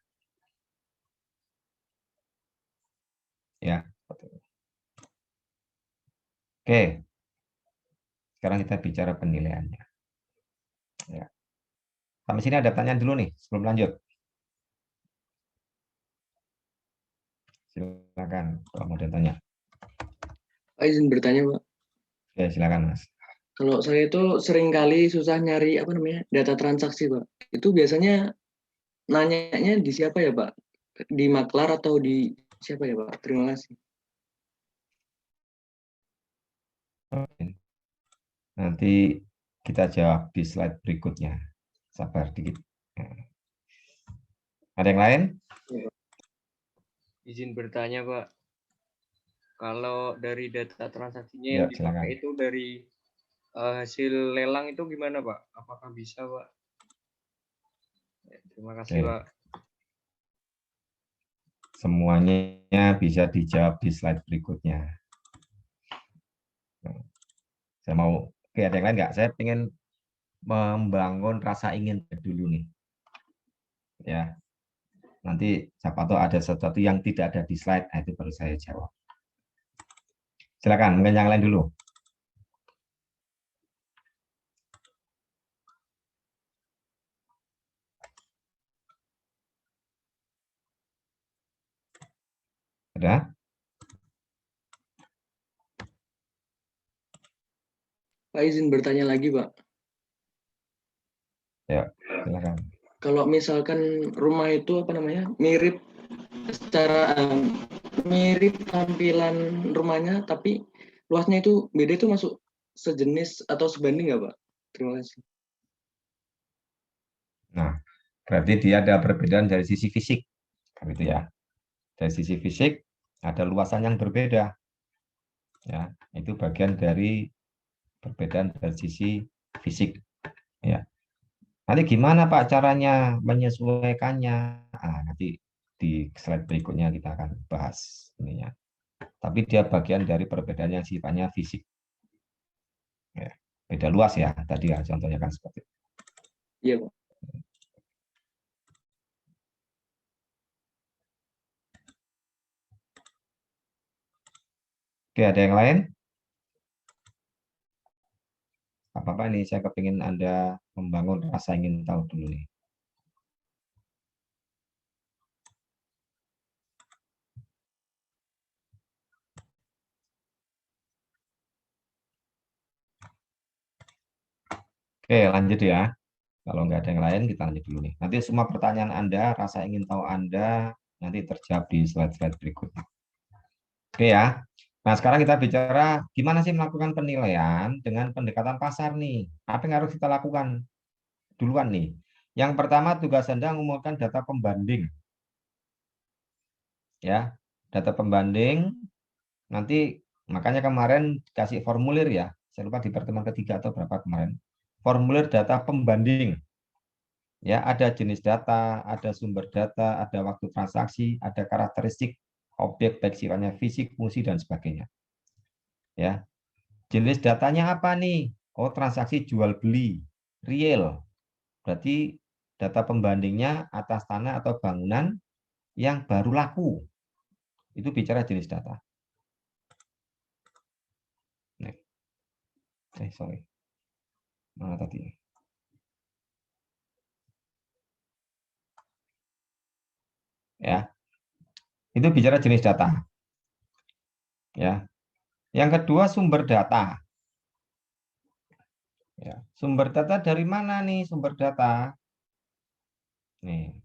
S1: Ya. Oke, sekarang kita bicara penilaiannya. Ya. Sampai sini ada pertanyaan dulu nih sebelum lanjut. Silakan kalau mau ditanya.
S2: Pak, izin bertanya, Pak.
S1: Oke, silakan Mas.
S2: Kalau saya itu sering kali susah nyari apa namanya data transaksi, Pak. Itu biasanya nanyanya di siapa ya, Pak? Di maklar atau di siapa ya, Pak? Terima kasih.
S1: Oke. Nanti kita jawab di slide berikutnya. Sabar dikit. Ada yang lain?
S3: Izin bertanya, Pak. Kalau dari data transaksinya
S1: Ya,
S3: yang
S1: silakan.
S3: dipakai itu dari hasil lelang itu gimana, Pak? Apakah bisa, Pak? Ya, terima kasih,
S1: Oke.
S3: Pak.
S1: Semuanya bisa dijawab di slide berikutnya. Saya mau, oke ada yang lain nggak? Saya ingin membangun rasa ingin dulu nih. Ya, nanti siapa tahu ada sesuatu yang tidak ada di slide, nah itu baru saya jawab. Silakan, mungkin yang lain dulu. Ada?
S2: Pak, izin bertanya lagi, Pak.
S1: Ya, silakan.
S2: Kalau misalkan rumah itu apa namanya mirip secara mirip tampilan rumahnya, tapi luasnya itu beda, itu masuk sejenis atau sebanding nggak, Pak? Terima kasih.
S1: Nah, berarti dia ada perbedaan dari sisi fisik, gitu ya. Dari sisi fisik ada luasan yang berbeda, ya. Itu bagian dari perbedaan dari sisi fisik, ya. Nanti gimana Pak caranya menyesuaikannya? Ah, nanti di slide berikutnya kita akan bahas ininya. Tapi dia bagian dari perbedaan yang sifatnya fisik. Ya, beda luas ya, tadi ya contohnya kan seperti itu.
S2: Iya, Pak.
S1: Oke, ada yang lain? Apa-apa nih, saya kepingin Anda membangun rasa ingin tahu dulu nih. Oke, lanjut ya. Kalau nggak ada yang lain, kita lanjut dulu nih. Nanti semua pertanyaan Anda, rasa ingin tahu Anda, nanti terjawab di slide-slide berikutnya. Oke ya. Nah, sekarang kita bicara gimana sih melakukan penilaian dengan pendekatan pasar nih. Apa yang harus kita lakukan duluan nih? Yang pertama, tugas Anda mengumpulkan data pembanding. Ya, data pembanding. Nanti makanya kemarin kasih formulir ya. Saya lupa di pertemuan ketiga atau berapa kemarin. Formulir data pembanding. Ya, ada jenis data, ada sumber data, ada waktu transaksi, ada karakteristik objek baik sifatnya fisik, fungsi dan sebagainya. Ya. Jenis datanya apa nih? Oh, transaksi jual beli real. Berarti data pembandingnya atas tanah atau bangunan yang baru laku. Itu bicara jenis data. Sorry. Mana tadi? Ya. Itu bicara jenis data. Ya. Yang kedua sumber data. Ya. Sumber data dari mana nih sumber data? Nih.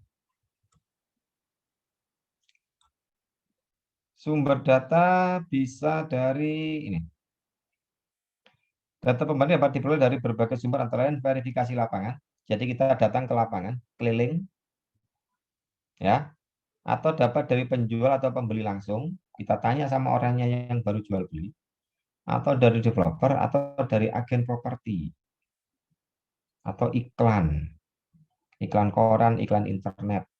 S1: Sumber data bisa dari ini. Data pembanding dapat diperoleh dari berbagai sumber antara lain verifikasi lapangan. Jadi kita datang ke lapangan, keliling, ya, atau dapat dari penjual atau pembeli langsung. Kita tanya sama orangnya yang baru jual beli, atau dari developer, atau dari agen properti, atau iklan koran, iklan internet,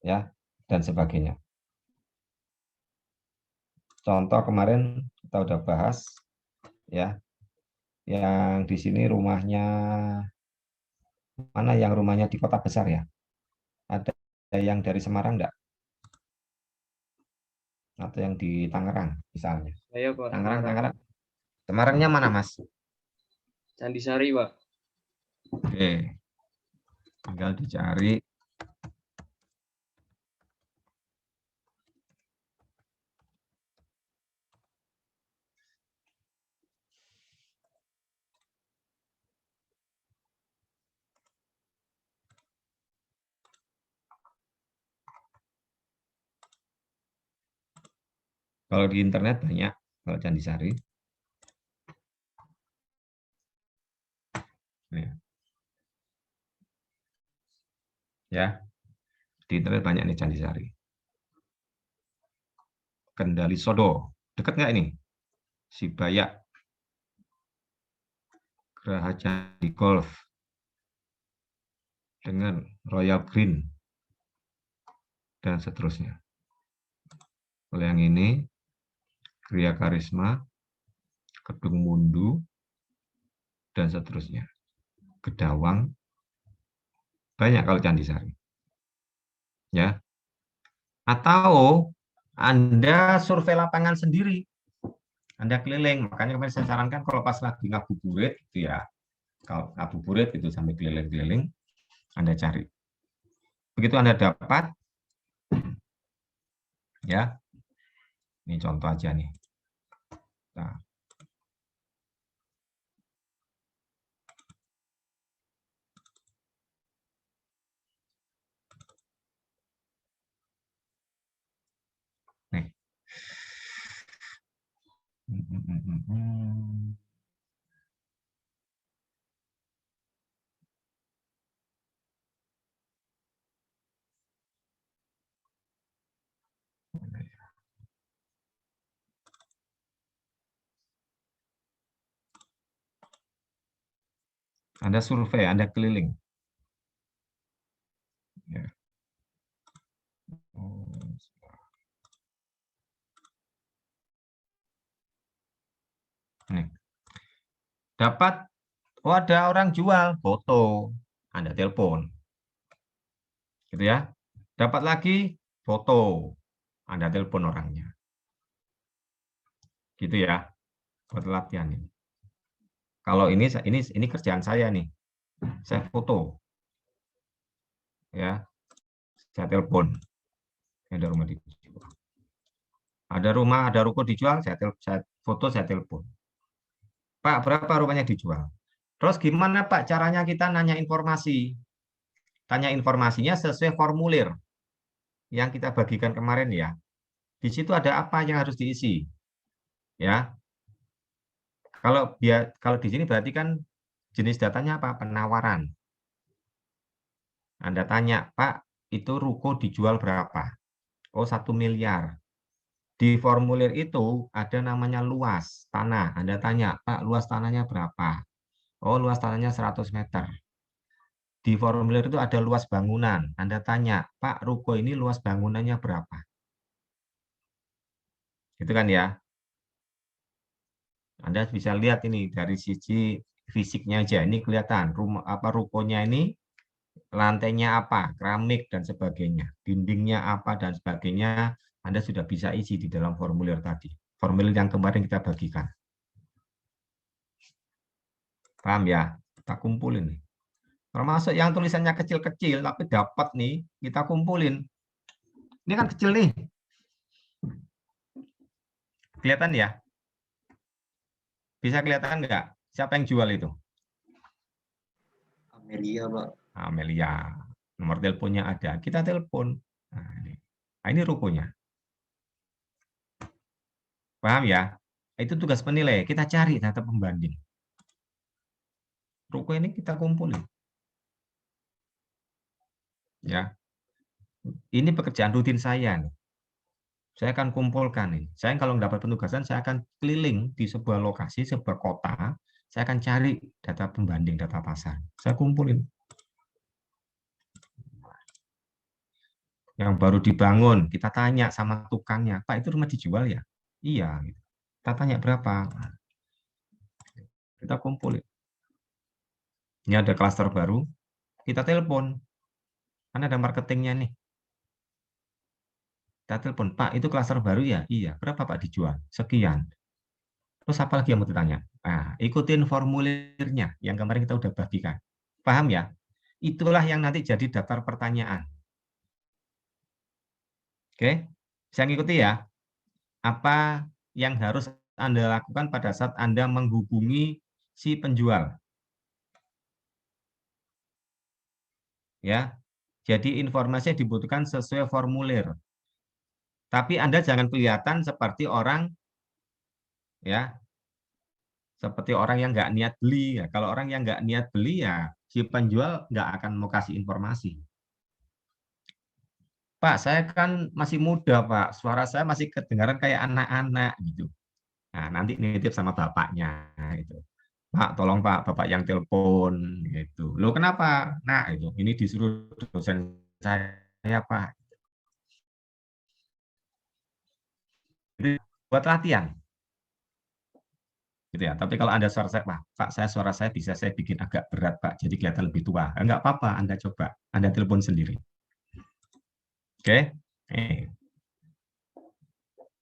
S1: ya, dan sebagainya. Contoh kemarin kita udah bahas, ya, yang di sini rumahnya mana yang rumahnya di kota besar ya? Ada yang dari Semarang enggak? Atau yang di Tangerang misalnya?
S3: Saya Pak,
S1: Tangerang. Semarangnya mana Mas?
S3: Candisari Pak.
S1: Oke, tinggal dicari. Kalau di internet banyak, kalau Candisari. Ya, di internet banyak nih Candisari. Kendali Sodo, dekat nggak ini? Sibayak, Geraha Candi Golf, dengan Royal Green, dan seterusnya. Kalau yang ini, Gria Karisma, Kedung Mundu, dan seterusnya. Gedawang, banyak kalau Candisari. Ya. Atau Anda survei lapangan sendiri. Anda keliling, makanya kemarin saya sarankan kalau pas lagi ngabuburit gitu ya. Kalau ngabuburit itu sampai keliling-keliling, Anda cari. Begitu Anda dapat, ya, ini contoh aja nih. Nah, nih. Anda survei, Anda keliling. Ya. Nih. Dapat, oh ada orang jual, foto, Anda telepon. Gitu ya. Dapat lagi, foto, Anda telepon orangnya. Gitu ya, buat latihan ini. Kalau ini kerjaan saya nih, saya foto, ya, saya telepon, ada rumah dijual, ada rumah, ada ruko dijual, saya foto, saya telepon. Pak, berapa rumahnya dijual? Terus gimana Pak caranya kita nanya informasi? Tanya informasinya sesuai formulir yang kita bagikan kemarin ya. Di situ ada apa yang harus diisi? Ya. Kalau di sini berarti kan jenis datanya apa? Penawaran. Anda tanya, Pak, itu ruko dijual berapa? Oh, 1 miliar. Di formulir itu ada namanya luas tanah. Anda tanya, Pak, luas tanahnya berapa? Oh, luas tanahnya 100 meter. Di formulir itu ada luas bangunan. Anda tanya, Pak, ruko ini luas bangunannya berapa? Gitu kan ya. Anda bisa lihat ini dari sisi fisiknya aja. Ini kelihatan rumah apa rukonya ini, lantainya apa, keramik dan sebagainya, dindingnya apa dan sebagainya. Anda sudah bisa isi di dalam formulir tadi. Formulir yang kemarin kita bagikan. Paham ya? Kita kumpulin nih. Termasuk yang tulisannya kecil-kecil tapi dapat nih, kita kumpulin. Ini kan kecil nih. Kelihatan ya? Bisa kelihatan nggak? Siapa yang jual itu?
S3: Amelia, Pak.
S1: Amelia. Nomor teleponnya ada. Kita telepon. Nah, ini rukonya. Paham ya? Itu tugas penilai. Kita cari data pembanding. Ruko ini kita kumpulin. Ya. Ini pekerjaan rutin saya nih. Saya akan kumpulkan nih. Saya kalau dapat penugasan, saya akan keliling di sebuah lokasi, sebuah kota. Saya akan cari data pembanding, data pasar. Saya kumpulin. Yang baru dibangun, kita tanya sama tukangnya, Pak, itu rumah dijual ya? Iya. Kita tanya berapa? Kita kumpulin. Ini ada klaster baru, kita telepon. Kan ada marketingnya nih. Kita telepon, Pak, itu klaster baru ya? Iya. Berapa Pak dijual? Sekian. Terus apa lagi yang mau ditanya? Nah, ikutin formulirnya yang kemarin kita udah bagikan. Paham ya? Itulah yang nanti jadi daftar pertanyaan. Oke? Saya ngikuti ya. Apa yang harus Anda lakukan pada saat Anda menghubungi si penjual? Ya. Jadi informasinya dibutuhkan sesuai formulir. Tapi Anda jangan kelihatan seperti orang ya, seperti orang yang nggak niat beli. Ya. Kalau orang yang nggak niat beli ya si penjual nggak akan mau kasih informasi. Pak, saya kan masih muda, Pak. Suara saya masih kedengaran kayak anak-anak gitu. Nah, nanti nitip sama bapaknya gitu. Pak, tolong Pak, Bapak yang telepon gitu. Loh, kenapa? Nah, itu ini disuruh dosen saya, Pak. Jadi, buat latihan. Gitu ya. Tapi kalau Anda suara saya, Pak, saya suara saya bisa saya bikin agak berat, Pak. Jadi kelihatan lebih tua. Enggak apa-apa, Anda coba. Anda telepon sendiri. Oke?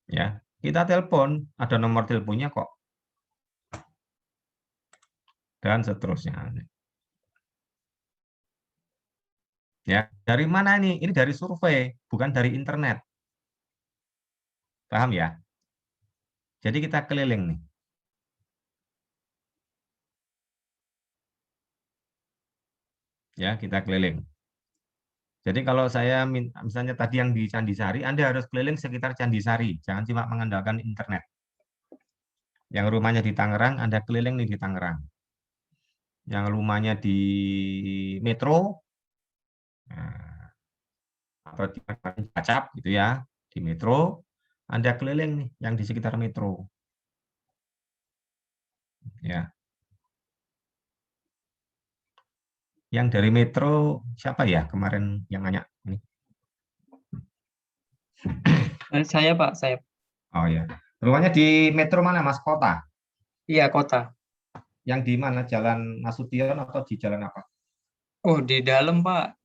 S1: Ya, kita telepon, ada nomor teleponnya kok. Dan seterusnya. Ya, dari mana ini? Ini dari survei, bukan dari internet. Paham ya? Jadi kita keliling nih. Ya, kita keliling. Jadi kalau saya misalnya tadi yang di Candi Sari, Anda harus keliling sekitar Candi Sari, jangan cuma mengandalkan internet. Yang rumahnya di Tangerang, Anda keliling nih di Tangerang. Yang rumahnya di Metro, atau di Cilacap gitu ya, di Metro, Anda keliling nih yang di sekitar Metro. Ya. Yang dari Metro siapa ya kemarin yang nanya ini?
S4: Saya Pak, saya.
S1: Oh ya. Rumahnya di Metro mana Mas? Kota?
S4: Iya, kota.
S1: Yang di mana? Jalan Nasution atau di jalan apa?
S4: Oh, di dalam Pak.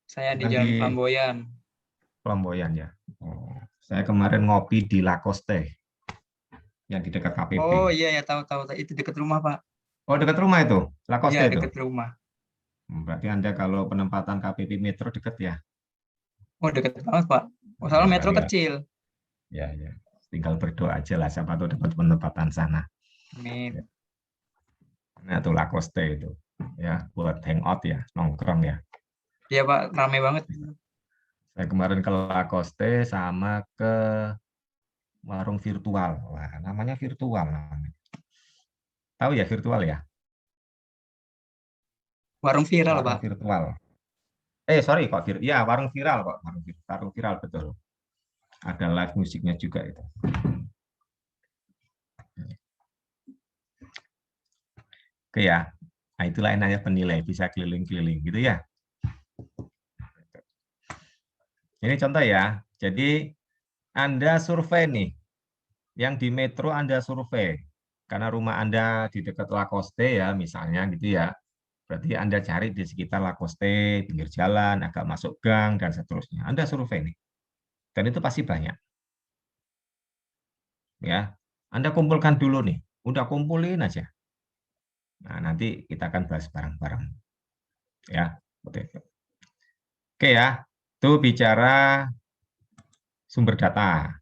S4: Saya di Jalan Flamboyan.
S1: Flamboyan ya. Oh, saya kemarin ngopi di Lacoste yang di dekat KPP.
S4: Oh iya ya, tahu itu dekat rumah Pak.
S1: Oh, dekat rumah itu? Lacoste
S4: Iya,
S1: itu?
S4: dekat rumah.
S1: Berarti Anda kalau penempatan KPP Metro dekat ya?
S4: Oh, dekat banget Pak. Oh, soalnya metro
S1: ya.
S4: kecil.
S1: Ya, ya. Tinggal berdoa aja lah, siapa tahu dapat penempatan sana.
S4: Amin.
S1: Nah, itu Lacoste itu. Ya, buat hangout ya, nongkrong ya.
S4: Iya Pak, rame banget.
S1: Saya kemarin ke Lacoste sama ke warung virtual. Wah, namanya virtual. Tahu ya virtual ya?
S4: Warung viral
S1: Warung
S4: Pak.
S1: virtual. Sorry kok ya warung viral kok, warung viral betul. Ada live musiknya juga itu. Oke ya. Nah, itulah enaknya penilai, bisa keliling-keliling gitu ya. Ini contoh ya. Jadi Anda survei nih. Yang di metro Anda survei. Karena rumah Anda di dekat Lacoste ya, misalnya gitu ya. Berarti Anda cari di sekitar Lacoste, pinggir jalan, agak masuk gang, dan seterusnya. Anda survei nih. Dan itu pasti banyak. Ya, Anda kumpulkan dulu nih. Udah kumpulin aja. Nah, nanti kita akan bahas bareng-bareng. Ya, seperti itu. Oke ya, itu bicara sumber data.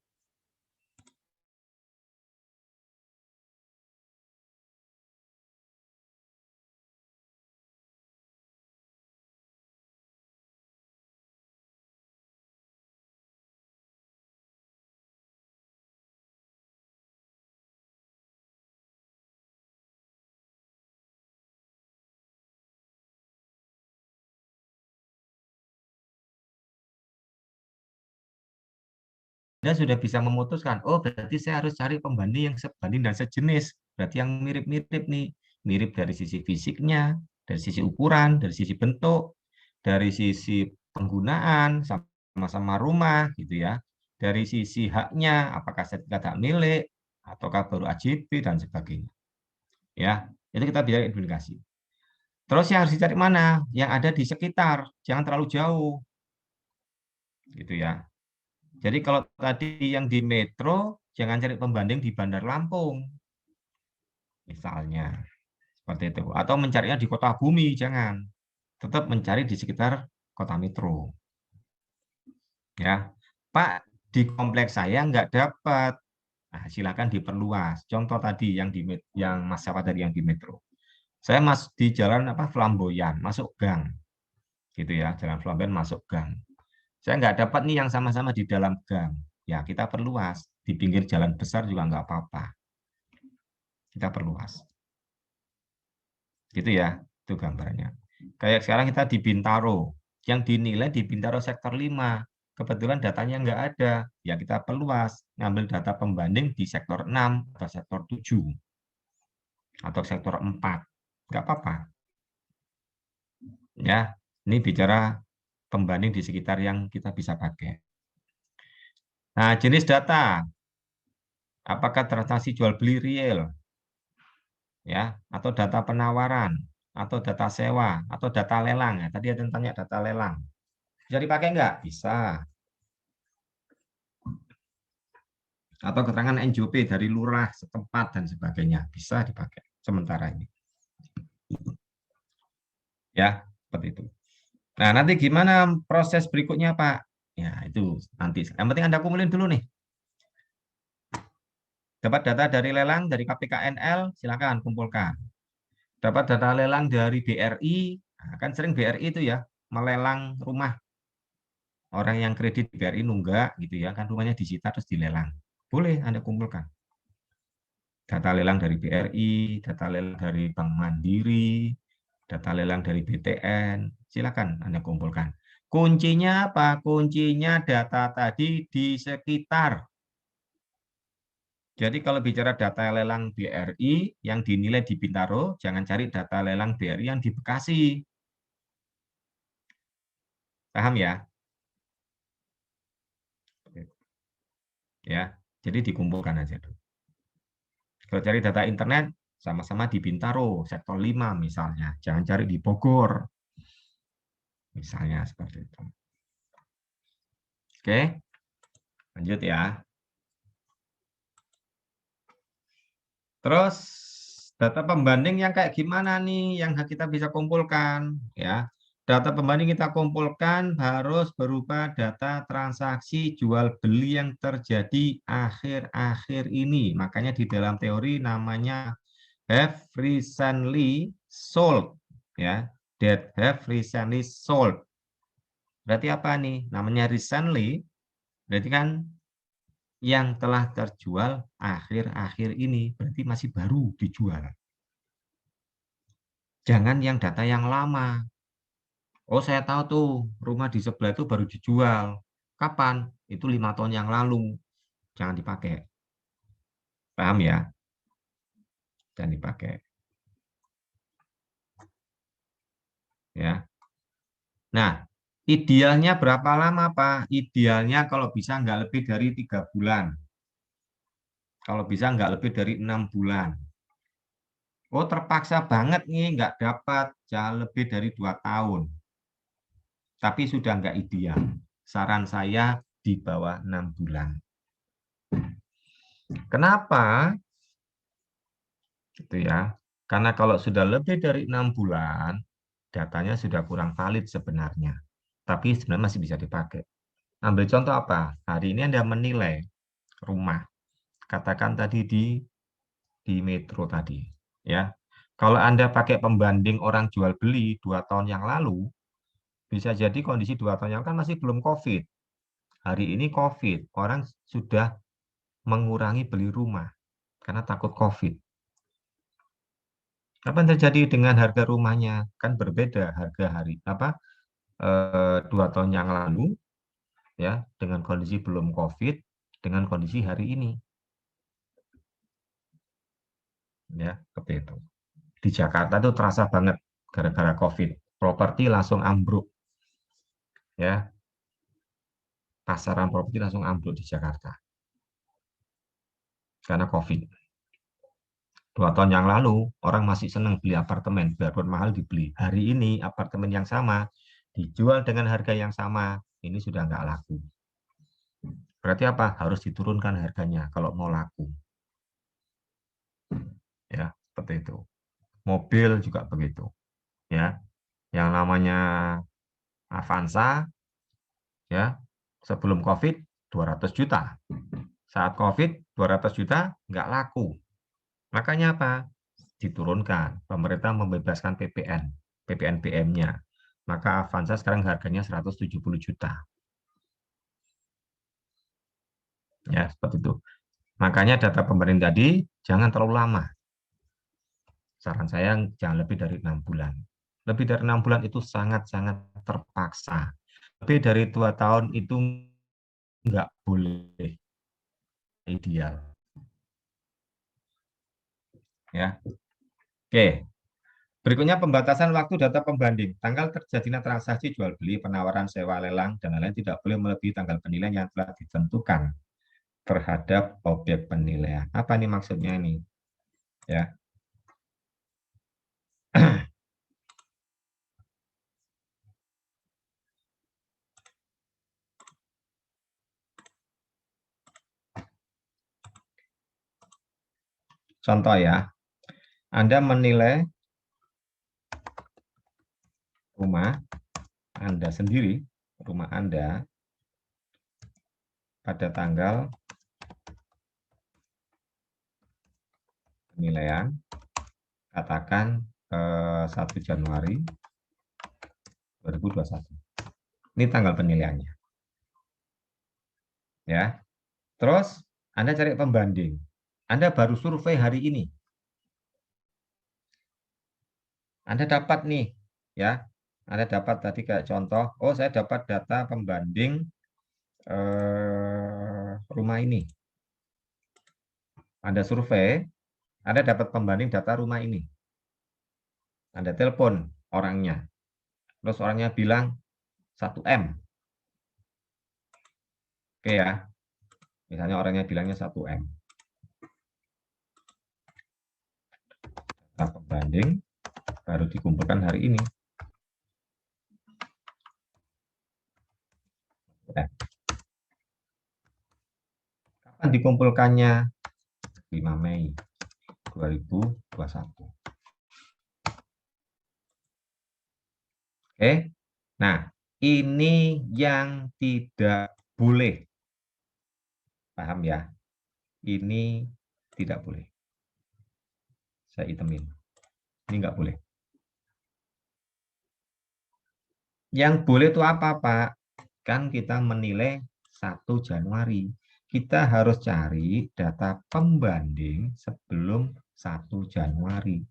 S1: Anda sudah bisa memutuskan, oh berarti saya harus cari pembanding yang sebanding dan sejenis. Berarti yang mirip-mirip nih. Mirip dari sisi fisiknya, dari sisi ukuran, dari sisi bentuk, dari sisi penggunaan, sama-sama rumah, gitu ya. Dari sisi haknya, apakah sertifikat hak milik, ataukah baru AJB, dan sebagainya. Ya, itu kita bisa identifikasi. Terus yang harus dicari mana? Yang ada di sekitar, jangan terlalu jauh. Gitu ya. Jadi kalau tadi yang di metro, jangan cari pembanding di Bandar Lampung. Misalnya, seperti itu. Atau mencarinya di kota bumi, jangan. Tetap mencari di sekitar kota metro. Ya, Pak, di kompleks saya nggak dapat. Nah, silakan diperluas. Contoh tadi yang Mas Sapa tadi yang di metro. Saya masuk di jalan Flamboyan, masuk gang. Gitu ya, jalan Flamboyan masuk gang. Saya nggak dapat nih yang sama-sama di dalam gang. Ya, kita perluas. Di pinggir jalan besar juga nggak apa-apa. Kita perluas. Gitu ya, itu gambarnya. Kayak sekarang kita di Bintaro. Yang dinilai di Bintaro sektor 5. Kebetulan datanya nggak ada. Ya, kita perluas. Ngambil data pembanding di sektor 6 atau sektor 7. Atau sektor 4. Nggak apa-apa. Ya, ini bicara pembanding di sekitar yang kita bisa pakai. Nah, jenis data. Apakah transaksi jual beli real? Ya, atau data penawaran, atau data sewa, atau data lelang. Ya, tadi ada yang tanya data lelang. Bisa dipakai nggak? Bisa. Atau keterangan NJOP dari lurah setempat dan sebagainya. Bisa dipakai sementara ini. Ya, seperti itu. Nah, nanti gimana proses berikutnya, Pak? Ya, itu nanti. Yang penting Anda kumpulin dulu nih. Dapat data dari lelang, dari KPKNL, silakan kumpulkan. Dapat data lelang dari BRI, nah, kan sering BRI itu ya, melelang rumah. Orang yang kredit BRI nunggak, gitu ya, kan rumahnya disita terus dilelang. Boleh Anda kumpulkan. Data lelang dari BRI, data lelang dari Bank Mandiri, data lelang dari BTN, silakan Anda kumpulkan. Kuncinya apa? Kuncinya data tadi di sekitar. Jadi kalau bicara data lelang BRI yang dinilai di Bintaro, jangan cari data lelang BRI yang di Bekasi. Paham ya? Ya, jadi dikumpulkan aja tuh. Kalau cari data internet, sama-sama di Bintaro, sektor 5 misalnya. Jangan cari di Bogor. Misalnya seperti itu. Oke, lanjut ya. Terus data pembanding yang kayak gimana nih yang kita bisa kumpulkan ya. Data pembanding kita kumpulkan harus berupa data transaksi jual beli yang terjadi akhir-akhir ini. Makanya di dalam teori namanya have recently sold, ya, that have recently sold. Berarti apa nih? Namanya recently, berarti kan yang telah terjual akhir-akhir ini, berarti masih baru dijual. Jangan yang data yang lama. Oh, saya tahu tuh, rumah di sebelah itu baru dijual. Kapan? Itu 5 tahun yang lalu. Jangan dipakai. Paham ya? Jangan dipakai. Ya. Nah, idealnya berapa lama, Pak? Idealnya kalau bisa nggak lebih dari 3 bulan. Kalau bisa nggak lebih dari 6 bulan. Oh, terpaksa banget nih, nggak dapat. Jangan lebih dari 2 tahun. Tapi sudah nggak ideal. Saran saya di bawah 6 bulan. Kenapa? Gitu ya. Karena kalau sudah lebih dari 6 bulan, datanya sudah kurang valid sebenarnya. Tapi sebenarnya masih bisa dipakai. Ambil contoh apa? Hari ini Anda menilai rumah. Katakan tadi di Metro tadi. Ya. Kalau Anda pakai pembanding orang jual beli 2 tahun yang lalu, bisa jadi kondisi 2 tahun yang lalu kan masih belum COVID. Hari ini COVID, orang sudah mengurangi beli rumah karena takut COVID. Apa yang terjadi dengan harga rumahnya? Kan berbeda harga hari 2 tahun yang lalu ya dengan kondisi belum COVID dengan kondisi hari ini. Ya, seperti itu. Di Jakarta itu terasa banget gara-gara COVID. Properti langsung ambruk. Ya. Pasaran properti langsung ambruk di Jakarta. Karena COVID. 2 tahun yang lalu, orang masih senang beli apartemen, biarpun mahal dibeli. Hari ini, apartemen yang sama, dijual dengan harga yang sama, ini sudah nggak laku. Berarti apa? Harus diturunkan harganya kalau mau laku. Ya, seperti itu. Mobil juga begitu. Ya, yang namanya Avanza, ya, sebelum COVID, 200 juta. Saat COVID, 200 juta nggak laku. Makanya apa? Diturunkan. Pemerintah membebaskan PPN PM-nya. Maka Avanza sekarang harganya 170 juta. Ya, seperti itu. Makanya data pemerintah tadi jangan terlalu lama. Saran saya jangan lebih dari 6 bulan. Lebih dari 6 bulan itu sangat-sangat terpaksa. Lebih dari 2 tahun itu nggak boleh. Ideal. Ya. Oke. Berikutnya pembatasan waktu data pembanding. Tanggal terjadinya transaksi jual beli, penawaran, sewa, lelang, dan lain-lain tidak boleh melebihi tanggal penilaian yang telah ditentukan terhadap objek penilaian. Apa nih maksudnya ini? Ya. Contoh ya. Anda menilai rumah Anda sendiri, rumah Anda pada tanggal penilaian, katakan 1 Januari 2021. Ini tanggal penilaiannya. Ya. Terus Anda cari pembanding. Anda baru survei hari ini. Anda dapat nih, ya. Anda dapat tadi kayak contoh, oh saya dapat data pembanding rumah ini. Anda survei, Anda dapat pembanding data rumah ini. Anda telepon orangnya. Terus orangnya bilang 1M. Oke ya. Misalnya orangnya bilangnya 1M. Data pembanding baru dikumpulkan hari ini. Kapan dikumpulkannya? 5 Mei 2021. Oke. Nah, ini yang tidak boleh. Paham ya? Ini tidak boleh. Saya hitamin. Ini nggak boleh. Yang boleh itu apa, Pak? Kan kita menilai 1 Januari. Kita harus cari data pembanding sebelum 1 Januari.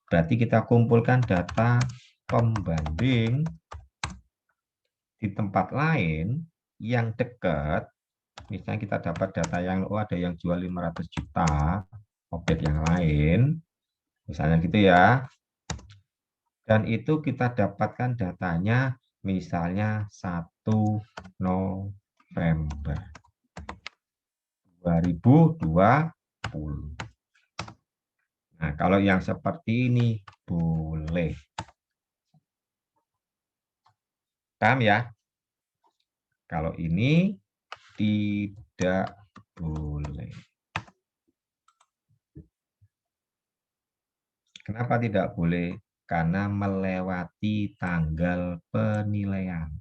S1: Berarti kita kumpulkan data pembanding di tempat lain yang dekat. Misalnya kita dapat data yang ada yang jual 500 juta, objek yang lain, misalnya gitu ya. Dan itu kita dapatkan datanya misalnya 1 November 2020. Nah, kalau yang seperti ini boleh. Paham ya? Kalau ini tidak boleh. Kenapa tidak boleh? Karena melewati tanggal penilaian.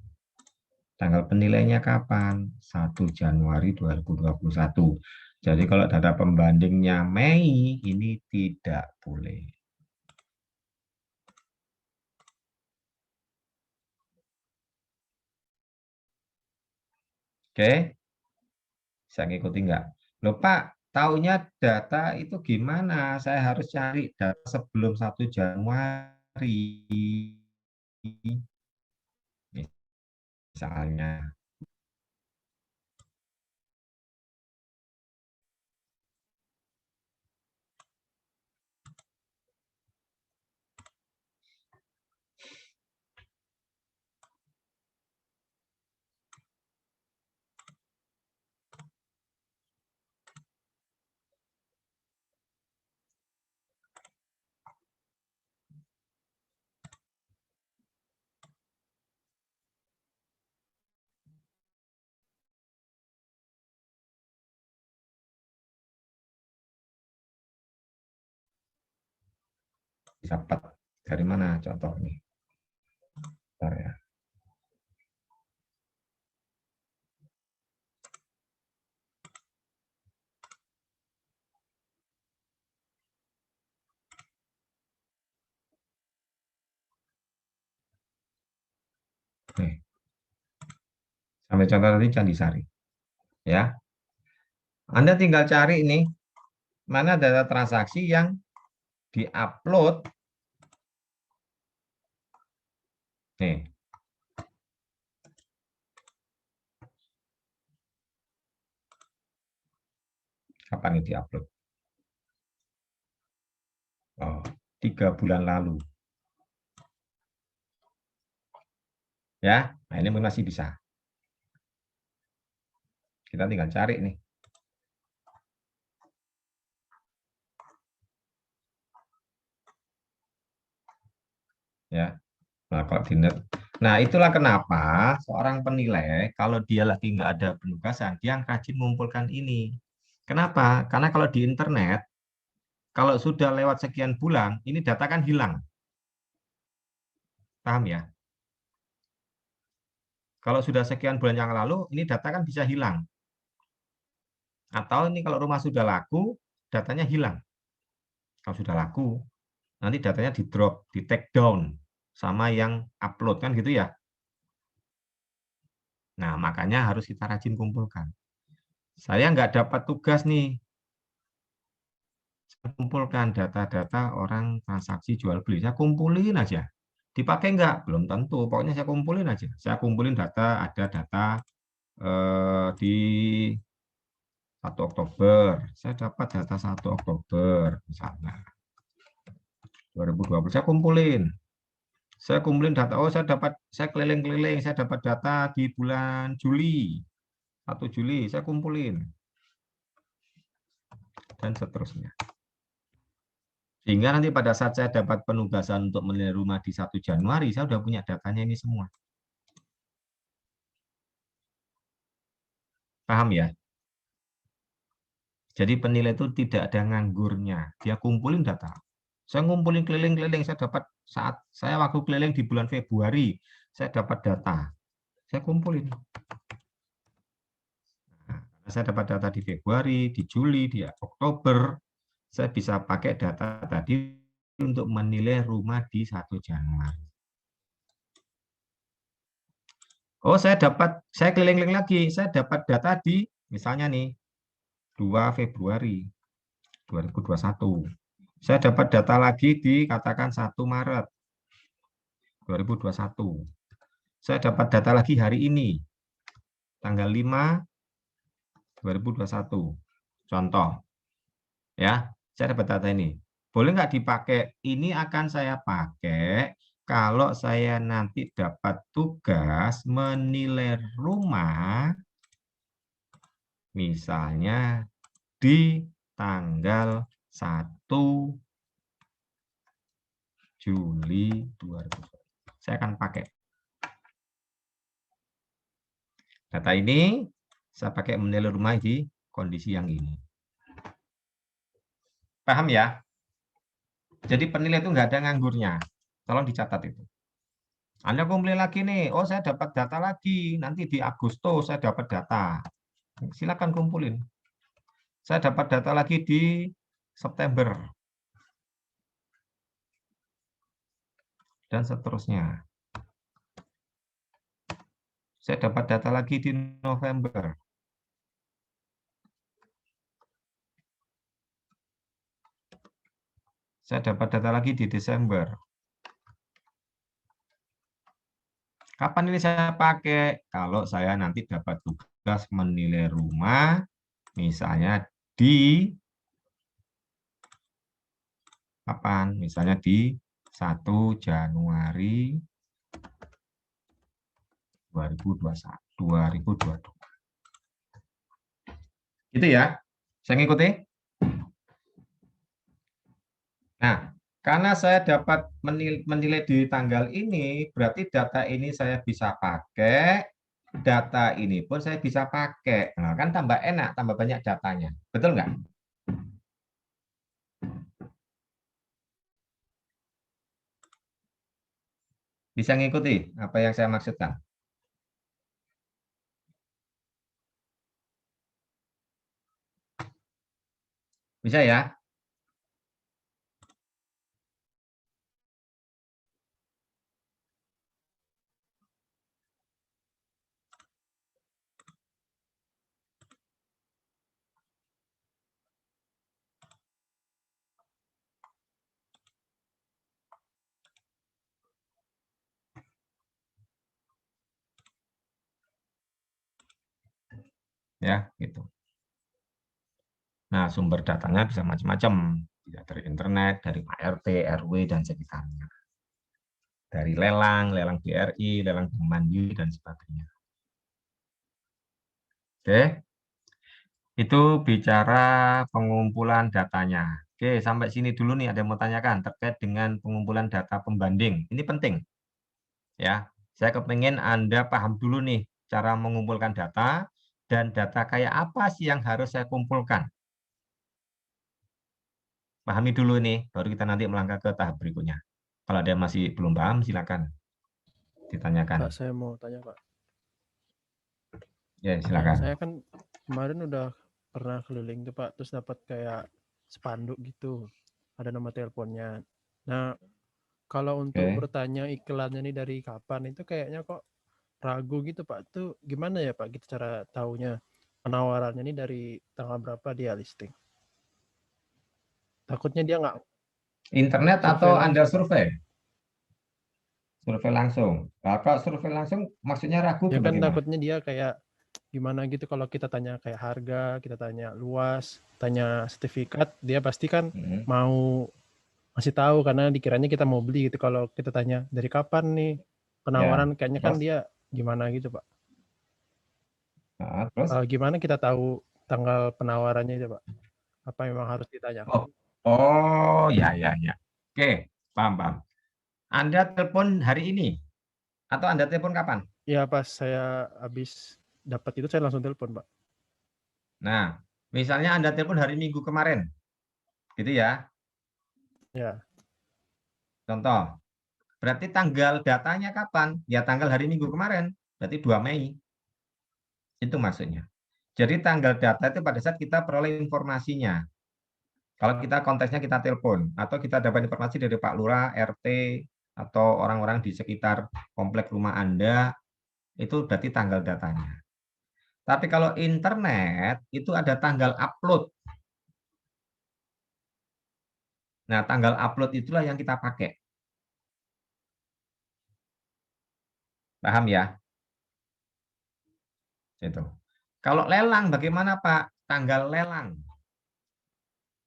S1: Tanggal penilaiannya kapan? 1 Januari 2021. Jadi kalau data pembandingnya Mei, ini tidak boleh. Oke? Bisa ngikuti nggak? Loh Pak, taunya data itu gimana? Saya harus cari data sebelum 1 Januari. Misalnya. Dapat dari mana contoh nih? Bentar ya. Nih. Sampai contoh tadi Candisari. Ya. Anda tinggal cari ini mana data transaksi yang diupload. Nih. Kapan ini diupload? Oh, 3 bulan lalu. Ya, nah ini masih bisa. Kita tinggal cari nih. Ya. Nah, kalau nah, itulah kenapa seorang penilai kalau dia lagi nggak ada penugasan, dia rajin mengumpulkan ini. Kenapa? Karena kalau di internet, kalau sudah lewat sekian bulan, ini data kan hilang. Paham ya? Kalau sudah sekian bulan yang lalu, ini data kan bisa hilang. Atau ini kalau rumah sudah laku, datanya hilang. Kalau sudah laku, nanti datanya di drop, di take down sama yang upload kan gitu ya. Nah, makanya harus kita rajin kumpulkan. Saya nggak dapat tugas nih. Saya kumpulkan data-data orang transaksi jual beli. Saya kumpulin aja. Dipakai nggak? Belum tentu. Pokoknya saya kumpulin aja. Saya kumpulin data, ada data di 1 Oktober. Saya dapat data 1 Oktober misalnya. 2020 saya kumpulin. Saya kumpulin data, oh saya keliling-keliling, saya dapat data di bulan Juli. 1 Juli, saya kumpulin. Dan seterusnya. Sehingga nanti pada saat saya dapat penugasan untuk menilai rumah di 1 Januari, saya sudah punya datanya ini semua. Paham ya? Jadi penilai itu tidak ada nganggurnya. Dia kumpulin data. Saya ngumpulin keliling-keliling, saya dapat saat saya waktu keliling di bulan Februari, saya dapat data. Saya kumpulin. Nah, saya dapat data di Februari, di Juli, di Oktober, saya bisa pakai data tadi untuk menilai rumah di 1 Januari. Oh, saya keliling-keliling lagi, saya dapat data di, misalnya nih, 2 Februari 2021. Saya dapat data lagi di, katakan 1 Maret 2021. Saya dapat data lagi hari ini, tanggal 5 2021. Contoh, ya, saya dapat data ini. Boleh nggak dipakai? Ini akan saya pakai kalau saya nanti dapat tugas menilai rumah, misalnya di tanggal 1 Juli 2020. Saya akan pakai data ini, saya pakai menilai rumah di kondisi yang ini. Paham ya? Jadi penilai itu nggak ada nganggurnya. Tolong dicatat itu. Anda kumpulin lagi nih, oh saya dapat data lagi, nanti di Agustus saya dapat data. Silakan kumpulin. Saya dapat data lagi di September. Dan seterusnya. Saya dapat data lagi di November. Saya dapat data lagi di Desember. Kapan ini saya pakai? Kalau saya nanti dapat tugas menilai rumah, misalnya di kapan? Misalnya di 1 Januari 2022. Gitu ya. Saya ngikuti. Nah, karena saya dapat menilai di tanggal ini, berarti data ini saya bisa pakai, data ini pun saya bisa pakai. Nah, kan tambah enak, tambah banyak datanya. Betul nggak? Bisa ngikuti apa yang saya maksudkan? Bisa ya? Ya, gitu. Nah, sumber datanya bisa macam-macam. Bisa dari internet, dari Pak RT, RW, dan sekitarnya. Dari lelang, lelang BRI, lelang Bank Mandiri, dan sebagainya. Oke. Itu bicara pengumpulan datanya. Oke, sampai sini dulu nih ada yang mau tanyakan terkait dengan pengumpulan data pembanding. Ini penting. Ya, saya kepingin Anda paham dulu nih cara mengumpulkan data dan data kayak apa sih yang harus saya kumpulkan. Pahami dulu nih, baru kita nanti melangkah ke tahap berikutnya. Kalau ada yang masih belum paham, silakan ditanyakan.
S5: Pak, saya mau tanya, Pak.
S1: Ya,
S5: Nah,
S1: silakan.
S5: saya kan kemarin udah pernah keliling tuh, Pak, terus dapat kayak spanduk gitu. Ada nama teleponnya. Nah, kalau untuk
S1: Oke.
S5: bertanya iklannya nih dari kapan itu kayaknya kok ragu gitu, Pak. Itu gimana ya, Pak, gitu cara taunya penawarannya nih dari tanggal berapa dia listing? Takutnya dia nggak
S1: Internet atau
S5: survei
S1: Anda
S5: langsung, Pak.
S1: survei? Survei langsung. Nah, kalau survei langsung maksudnya ragu
S5: Ya kan
S1: bagaimana?
S5: takutnya dia kayak gimana gitu kalau kita tanya kayak harga, kita tanya luas, tanya sertifikat, dia pasti kan
S1: Hmm.
S5: mau masih tahu karena dikiranya kita mau beli gitu. Kalau kita tanya dari kapan nih penawaran, kayaknya kan
S1: Terus?
S5: dia gimana gitu, Pak.
S1: Nah, terus?
S5: Gimana kita tahu tanggal penawarannya itu, Pak? Apa memang harus ditanyakan?
S1: Oh, ya. Oke, paham. Anda telepon hari ini atau Anda telepon kapan?
S5: Ya pas saya habis dapat itu saya langsung telepon, Pak.
S1: Nah, misalnya Anda telepon hari Minggu kemarin, gitu ya.
S5: Ya,
S1: Contoh, berarti tanggal datanya kapan? Ya tanggal hari Minggu kemarin, berarti 2 Mei. Itu maksudnya. Jadi tanggal data itu pada saat kita peroleh informasinya. Kalau kita konteksnya kita telepon atau kita dapat informasi dari Pak Lurah, RT atau orang-orang di sekitar komplek rumah Anda, itu berarti tanggal datanya. Tapi kalau internet itu ada tanggal upload. Nah, tanggal upload itulah yang kita pakai. Paham ya? Itu. Kalau lelang bagaimana Pak? Tanggal lelang.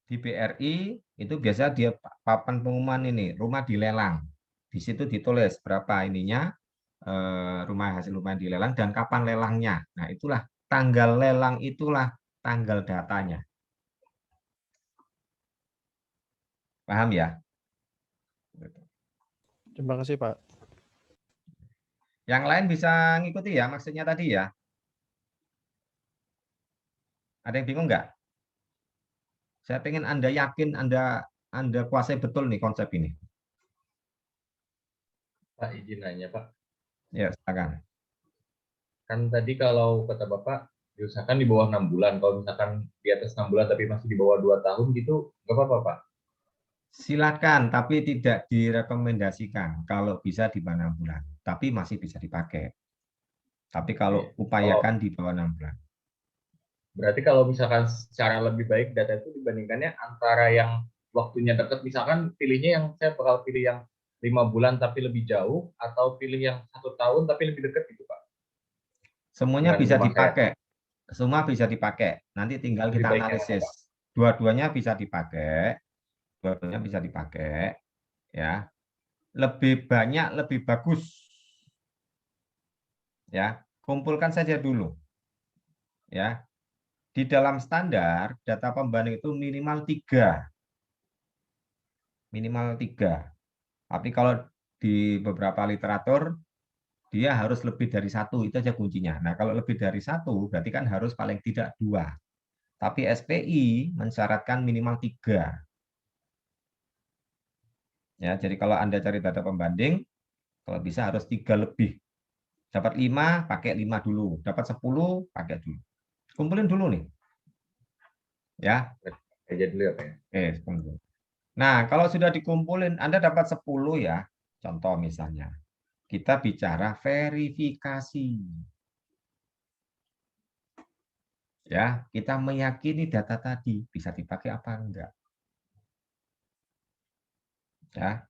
S1: Di BRI itu biasa dia papan pengumuman ini, rumah dilelang. Di situ ditulis berapa ininya, rumah hasil rumah dilelang dan kapan lelangnya. Nah, itulah tanggal lelang, itulah tanggal datanya. Paham ya?
S5: Terima kasih, Pak.
S1: Yang lain bisa ngikuti ya maksudnya tadi ya? Ada yang bingung nggak? Saya pengen Anda yakin Anda kuasai betul nih konsep ini.
S6: Pak, izin nanya, Pak.
S1: Ya, silakan.
S6: Kan tadi kalau kata Bapak, diusahakan di bawah 6 bulan. Kalau misalkan di atas 6 bulan tapi masih di bawah 2 tahun gitu, nggak apa-apa, Pak?
S1: Silakan, tapi tidak direkomendasikan kalau bisa di bawah 6 bulan. Tapi masih bisa dipakai. Tapi kalau upayakan di bawah 6 bulan.
S6: Berarti kalau misalkan secara lebih baik data itu dibandingkannya antara yang waktunya dekat, misalkan pilihnya yang saya bakal pilih yang 5 bulan tapi lebih jauh, atau pilih yang 1 tahun tapi lebih dekat gitu, Pak.
S1: Semuanya
S6: Dengan
S1: bisa
S6: rumah saya.
S1: dipakai. Semua bisa dipakai. Nanti tinggal
S6: Lebih
S1: kita
S6: baik yang mana,
S1: analisis.
S6: Pak?
S1: Dua-duanya bisa dipakai. Dua-duanya bisa dipakai. Ya. Lebih banyak, lebih bagus. Ya. Kumpulkan saja dulu. Ya. Di dalam standar, data pembanding itu minimal 3. Minimal 3. Tapi kalau di beberapa literatur, dia harus lebih dari 1. Itu aja kuncinya. Nah, kalau lebih dari 1, berarti kan harus paling tidak 2. Tapi SPI mensyaratkan minimal 3. Ya, jadi kalau Anda cari data pembanding, kalau bisa harus 3 lebih. Dapat 5, pakai 5 dulu. Dapat 10, pakai dulu. Kumpulin dulu nih. Ya.
S6: Aja dulu ya, Pak.
S1: Kumpulin. Nah, kalau sudah dikumpulin, Anda dapat 10 ya. Contoh misalnya. Kita bicara verifikasi. Ya, kita meyakini data tadi bisa dipakai apa enggak. Ya.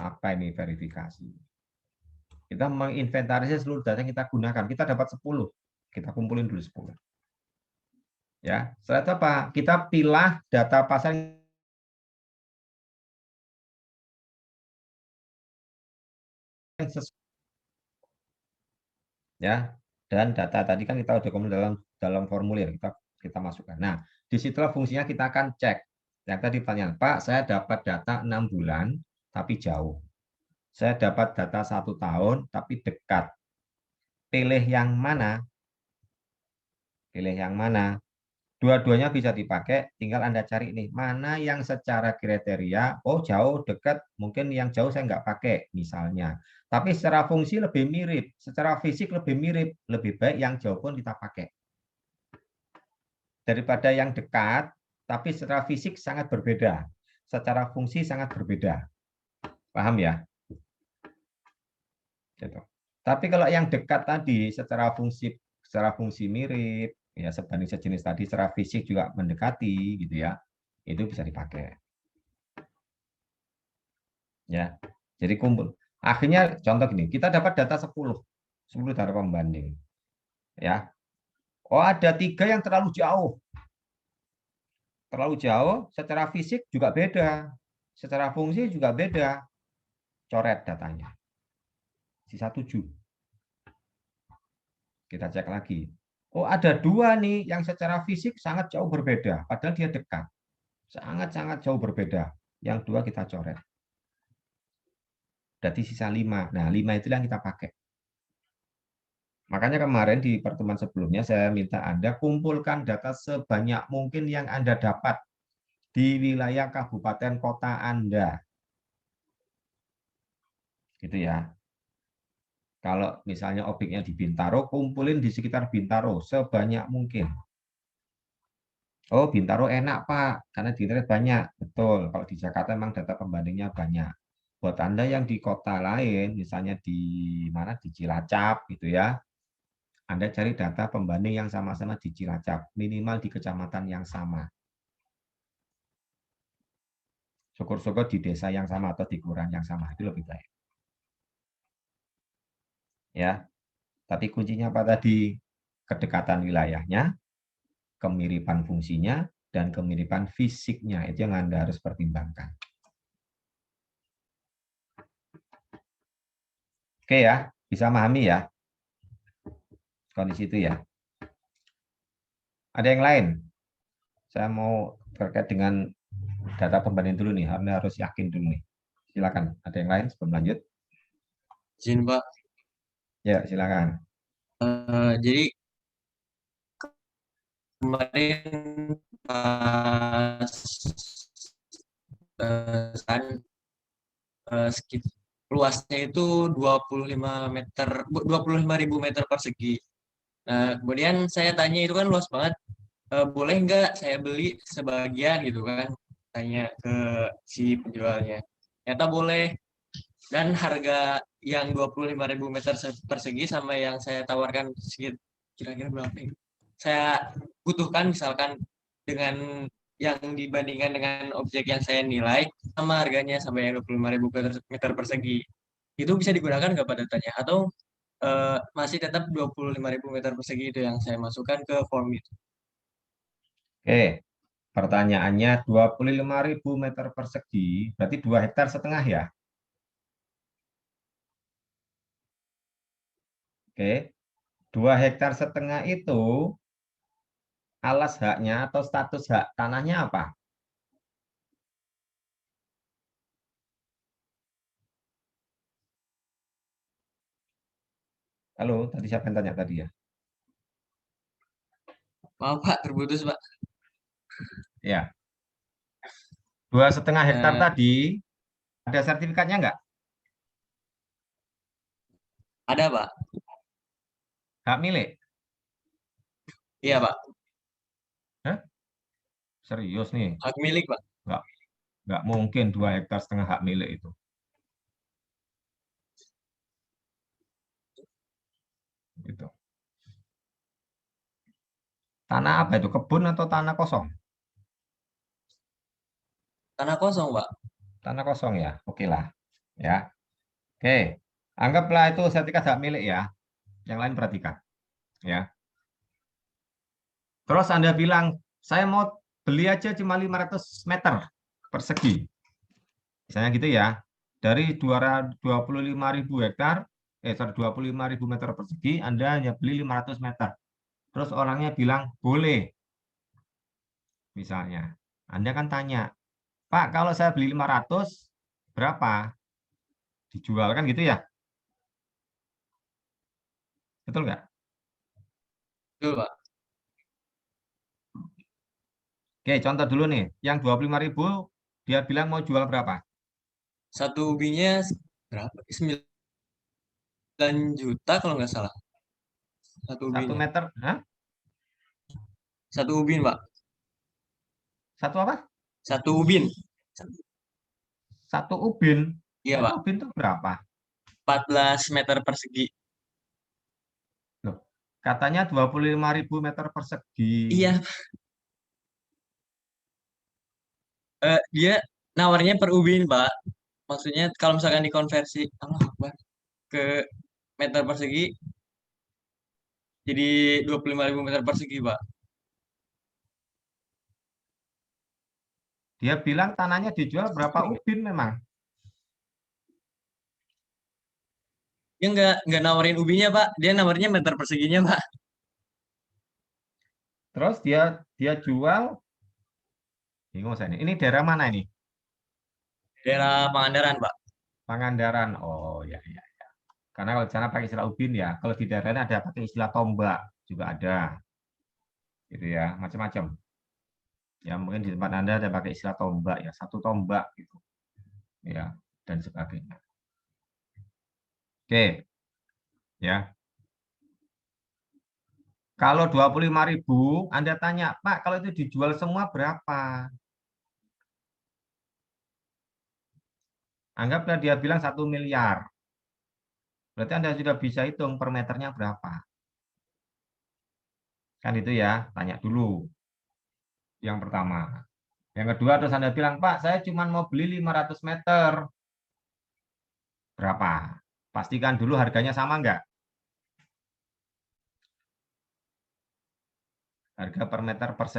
S1: Apa ini verifikasi? Kita menginventarisir seluruh data yang kita gunakan. Kita dapat 10. Kita kumpulin dulu 10. Ya, setelah itu apa? Kita pilih data pasar yang sesuai. Ya, dan data tadi kan kita udah kumpulin dalam formulir, kita masukkan. Nah, disitulah fungsinya kita akan cek. Yang tadi pertanyaan, Pak, saya dapat data 6 bulan, tapi jauh. Saya dapat data 1 tahun, tapi dekat. Pilih yang mana? Pilih yang mana? Dua-duanya bisa dipakai, tinggal Anda cari nih, mana yang secara kriteria, oh jauh, dekat, mungkin yang jauh saya nggak pakai, misalnya. Tapi secara fungsi lebih mirip, secara fisik lebih mirip, lebih baik yang jauh pun kita pakai. Daripada yang dekat, tapi secara fisik sangat berbeda. Secara fungsi sangat berbeda. Paham ya? Gitu. Tapi kalau yang dekat tadi, secara fungsi mirip, ya sebanding sejenis tadi secara fisik juga mendekati gitu ya, itu bisa dipakai ya. Jadi kumpul akhirnya contoh gini, kita dapat data 10 data pembanding ya. Oh, ada 3 yang terlalu jauh secara fisik juga beda, secara fungsi juga beda, coret datanya, sisa 7. Kita cek lagi. Oh, ada 2 nih yang secara fisik sangat jauh berbeda, padahal dia dekat. Sangat-sangat jauh berbeda. Yang 2 kita coret. Berarti sisa 5. Nah, 5 itulah yang kita pakai. Makanya kemarin di pertemuan sebelumnya saya minta Anda kumpulkan data sebanyak mungkin yang Anda dapat di wilayah kabupaten kota Anda. Gitu ya. Kalau misalnya objeknya di Bintaro, kumpulin di sekitar Bintaro sebanyak mungkin. Oh, Bintaro enak, Pak, karena di internet banyak. Betul, kalau di Jakarta memang data pembandingnya banyak. Buat Anda yang di kota lain, misalnya di mana, di Cilacap gitu ya, Anda cari data pembanding yang sama-sama di Cilacap, minimal di kecamatan yang sama. Syukur-syukur di desa yang sama atau di kelurahan yang sama, itu lebih baik. Ya, tapi kuncinya apa tadi? Kedekatan wilayahnya, kemiripan fungsinya, dan kemiripan fisiknya. Itu yang Anda harus pertimbangkan. Oke ya, bisa memahami ya kondisi itu ya. Ada yang lain? Saya mau terkait dengan data pembanding dulu nih. Anda harus yakin dulu nih. Silakan. Ada yang lain sebelum lanjut?
S4: Izin Pak.
S1: Ya, silakan.
S4: Jadi kemarin pas kan luasnya itu 25.000 meter persegi. Nah, kemudian saya tanya itu kan luas banget. Boleh nggak saya beli sebagian gitu kan? Tanya ke si penjualnya. Ternyata boleh. Dan harga yang 25.000 meter persegi sama yang saya tawarkan kira-kira berapa ya? Saya butuhkan misalkan dengan yang dibandingkan dengan objek yang saya nilai sama harganya sampai yang 25.000 meter persegi. Itu bisa digunakan nggak pada datanya? Atau masih tetap 25.000 meter persegi itu yang saya masukkan ke form itu?
S1: Oke, pertanyaannya 25.000 meter persegi, berarti 2,5 hektar ya? Oke, 2,5 hektar itu alas haknya atau status hak tanahnya apa? Halo, tadi siapa yang tanya tadi ya?
S4: Maaf Pak, terputus Pak.
S1: Ya, 2,5 hektar
S4: Eh,
S1: tadi ada sertifikatnya nggak?
S4: ada Pak.
S1: Hak milik?
S4: Iya Pak.
S1: Hah? Serius nih?
S4: Hak milik Pak.
S1: Nggak, nggak mungkin 2,5 hektar hak milik itu. Gitu. Tanah apa itu? Kebun atau tanah kosong?
S4: Tanah kosong Pak.
S1: Tanah kosong ya. Oke lah. Ya. Oke. Anggaplah itu sertifikat hak milik ya. Yang lain perhatikan. Ya. Terus Anda bilang, saya mau beli aja cuma 500 meter persegi. Misalnya gitu ya. Dari 25.000 hektar, 25.000 meter persegi, Anda hanya beli 500 meter. Terus orangnya bilang, boleh. Misalnya. Anda kan tanya, Pak, kalau saya beli 500, berapa? Dijual kan gitu ya? Betul nggak?
S4: Betul Pak.
S1: Oke, contoh dulu nih. Yang 25.000, dia bilang mau jual berapa?
S4: Satu ubinya berapa? 9 juta kalau nggak salah. Satu
S1: 1
S4: ubinya.
S1: meter? Hah?
S4: Satu ubin Pak.
S1: Satu apa?
S4: Satu ubin.
S1: 1 ubin.
S4: Iya
S1: 1
S4: Pak.
S1: ubin itu berapa?
S4: 14 meter persegi.
S1: Loh, katanya 25.000 meter persegi.
S4: Iya. Dia nawarnya per ubin Pak. Maksudnya kalau misalkan dikonversi Allah Akbar, ke meter persegi jadi 25.000 meter persegi Pak.
S1: Dia bilang tanahnya dijual berapa ubin memang.
S4: Dia nggak nawarin ubinya Pak. Dia nawarnya meter perseginya Pak.
S1: Terus dia jual, bingung saya ini. Ini daerah mana ini?
S4: Daerah Pangandaran Pak.
S1: Pangandaran. Oh ya, ya. Karena kalau di sana pakai istilah ubin ya. Kalau di daerah ini ada pakai istilah tombak juga ada. Gitu ya, macam-macam. Ya mungkin di tempat Anda ada pakai istilah tombak ya, 1 tombak gitu. Ya, dan sebagainya. Oke. Ya. Kalau 25.000, Anda tanya, Pak, kalau itu dijual semua berapa? Anggaplah dia bilang 1 miliar. Berarti Anda sudah bisa hitung per meternya berapa. Kan itu ya, tanya dulu. Yang pertama. Yang kedua, terus Anda bilang, Pak, saya cuma mau beli 500 meter. Berapa? Pastikan dulu harganya sama enggak? Harga per meter per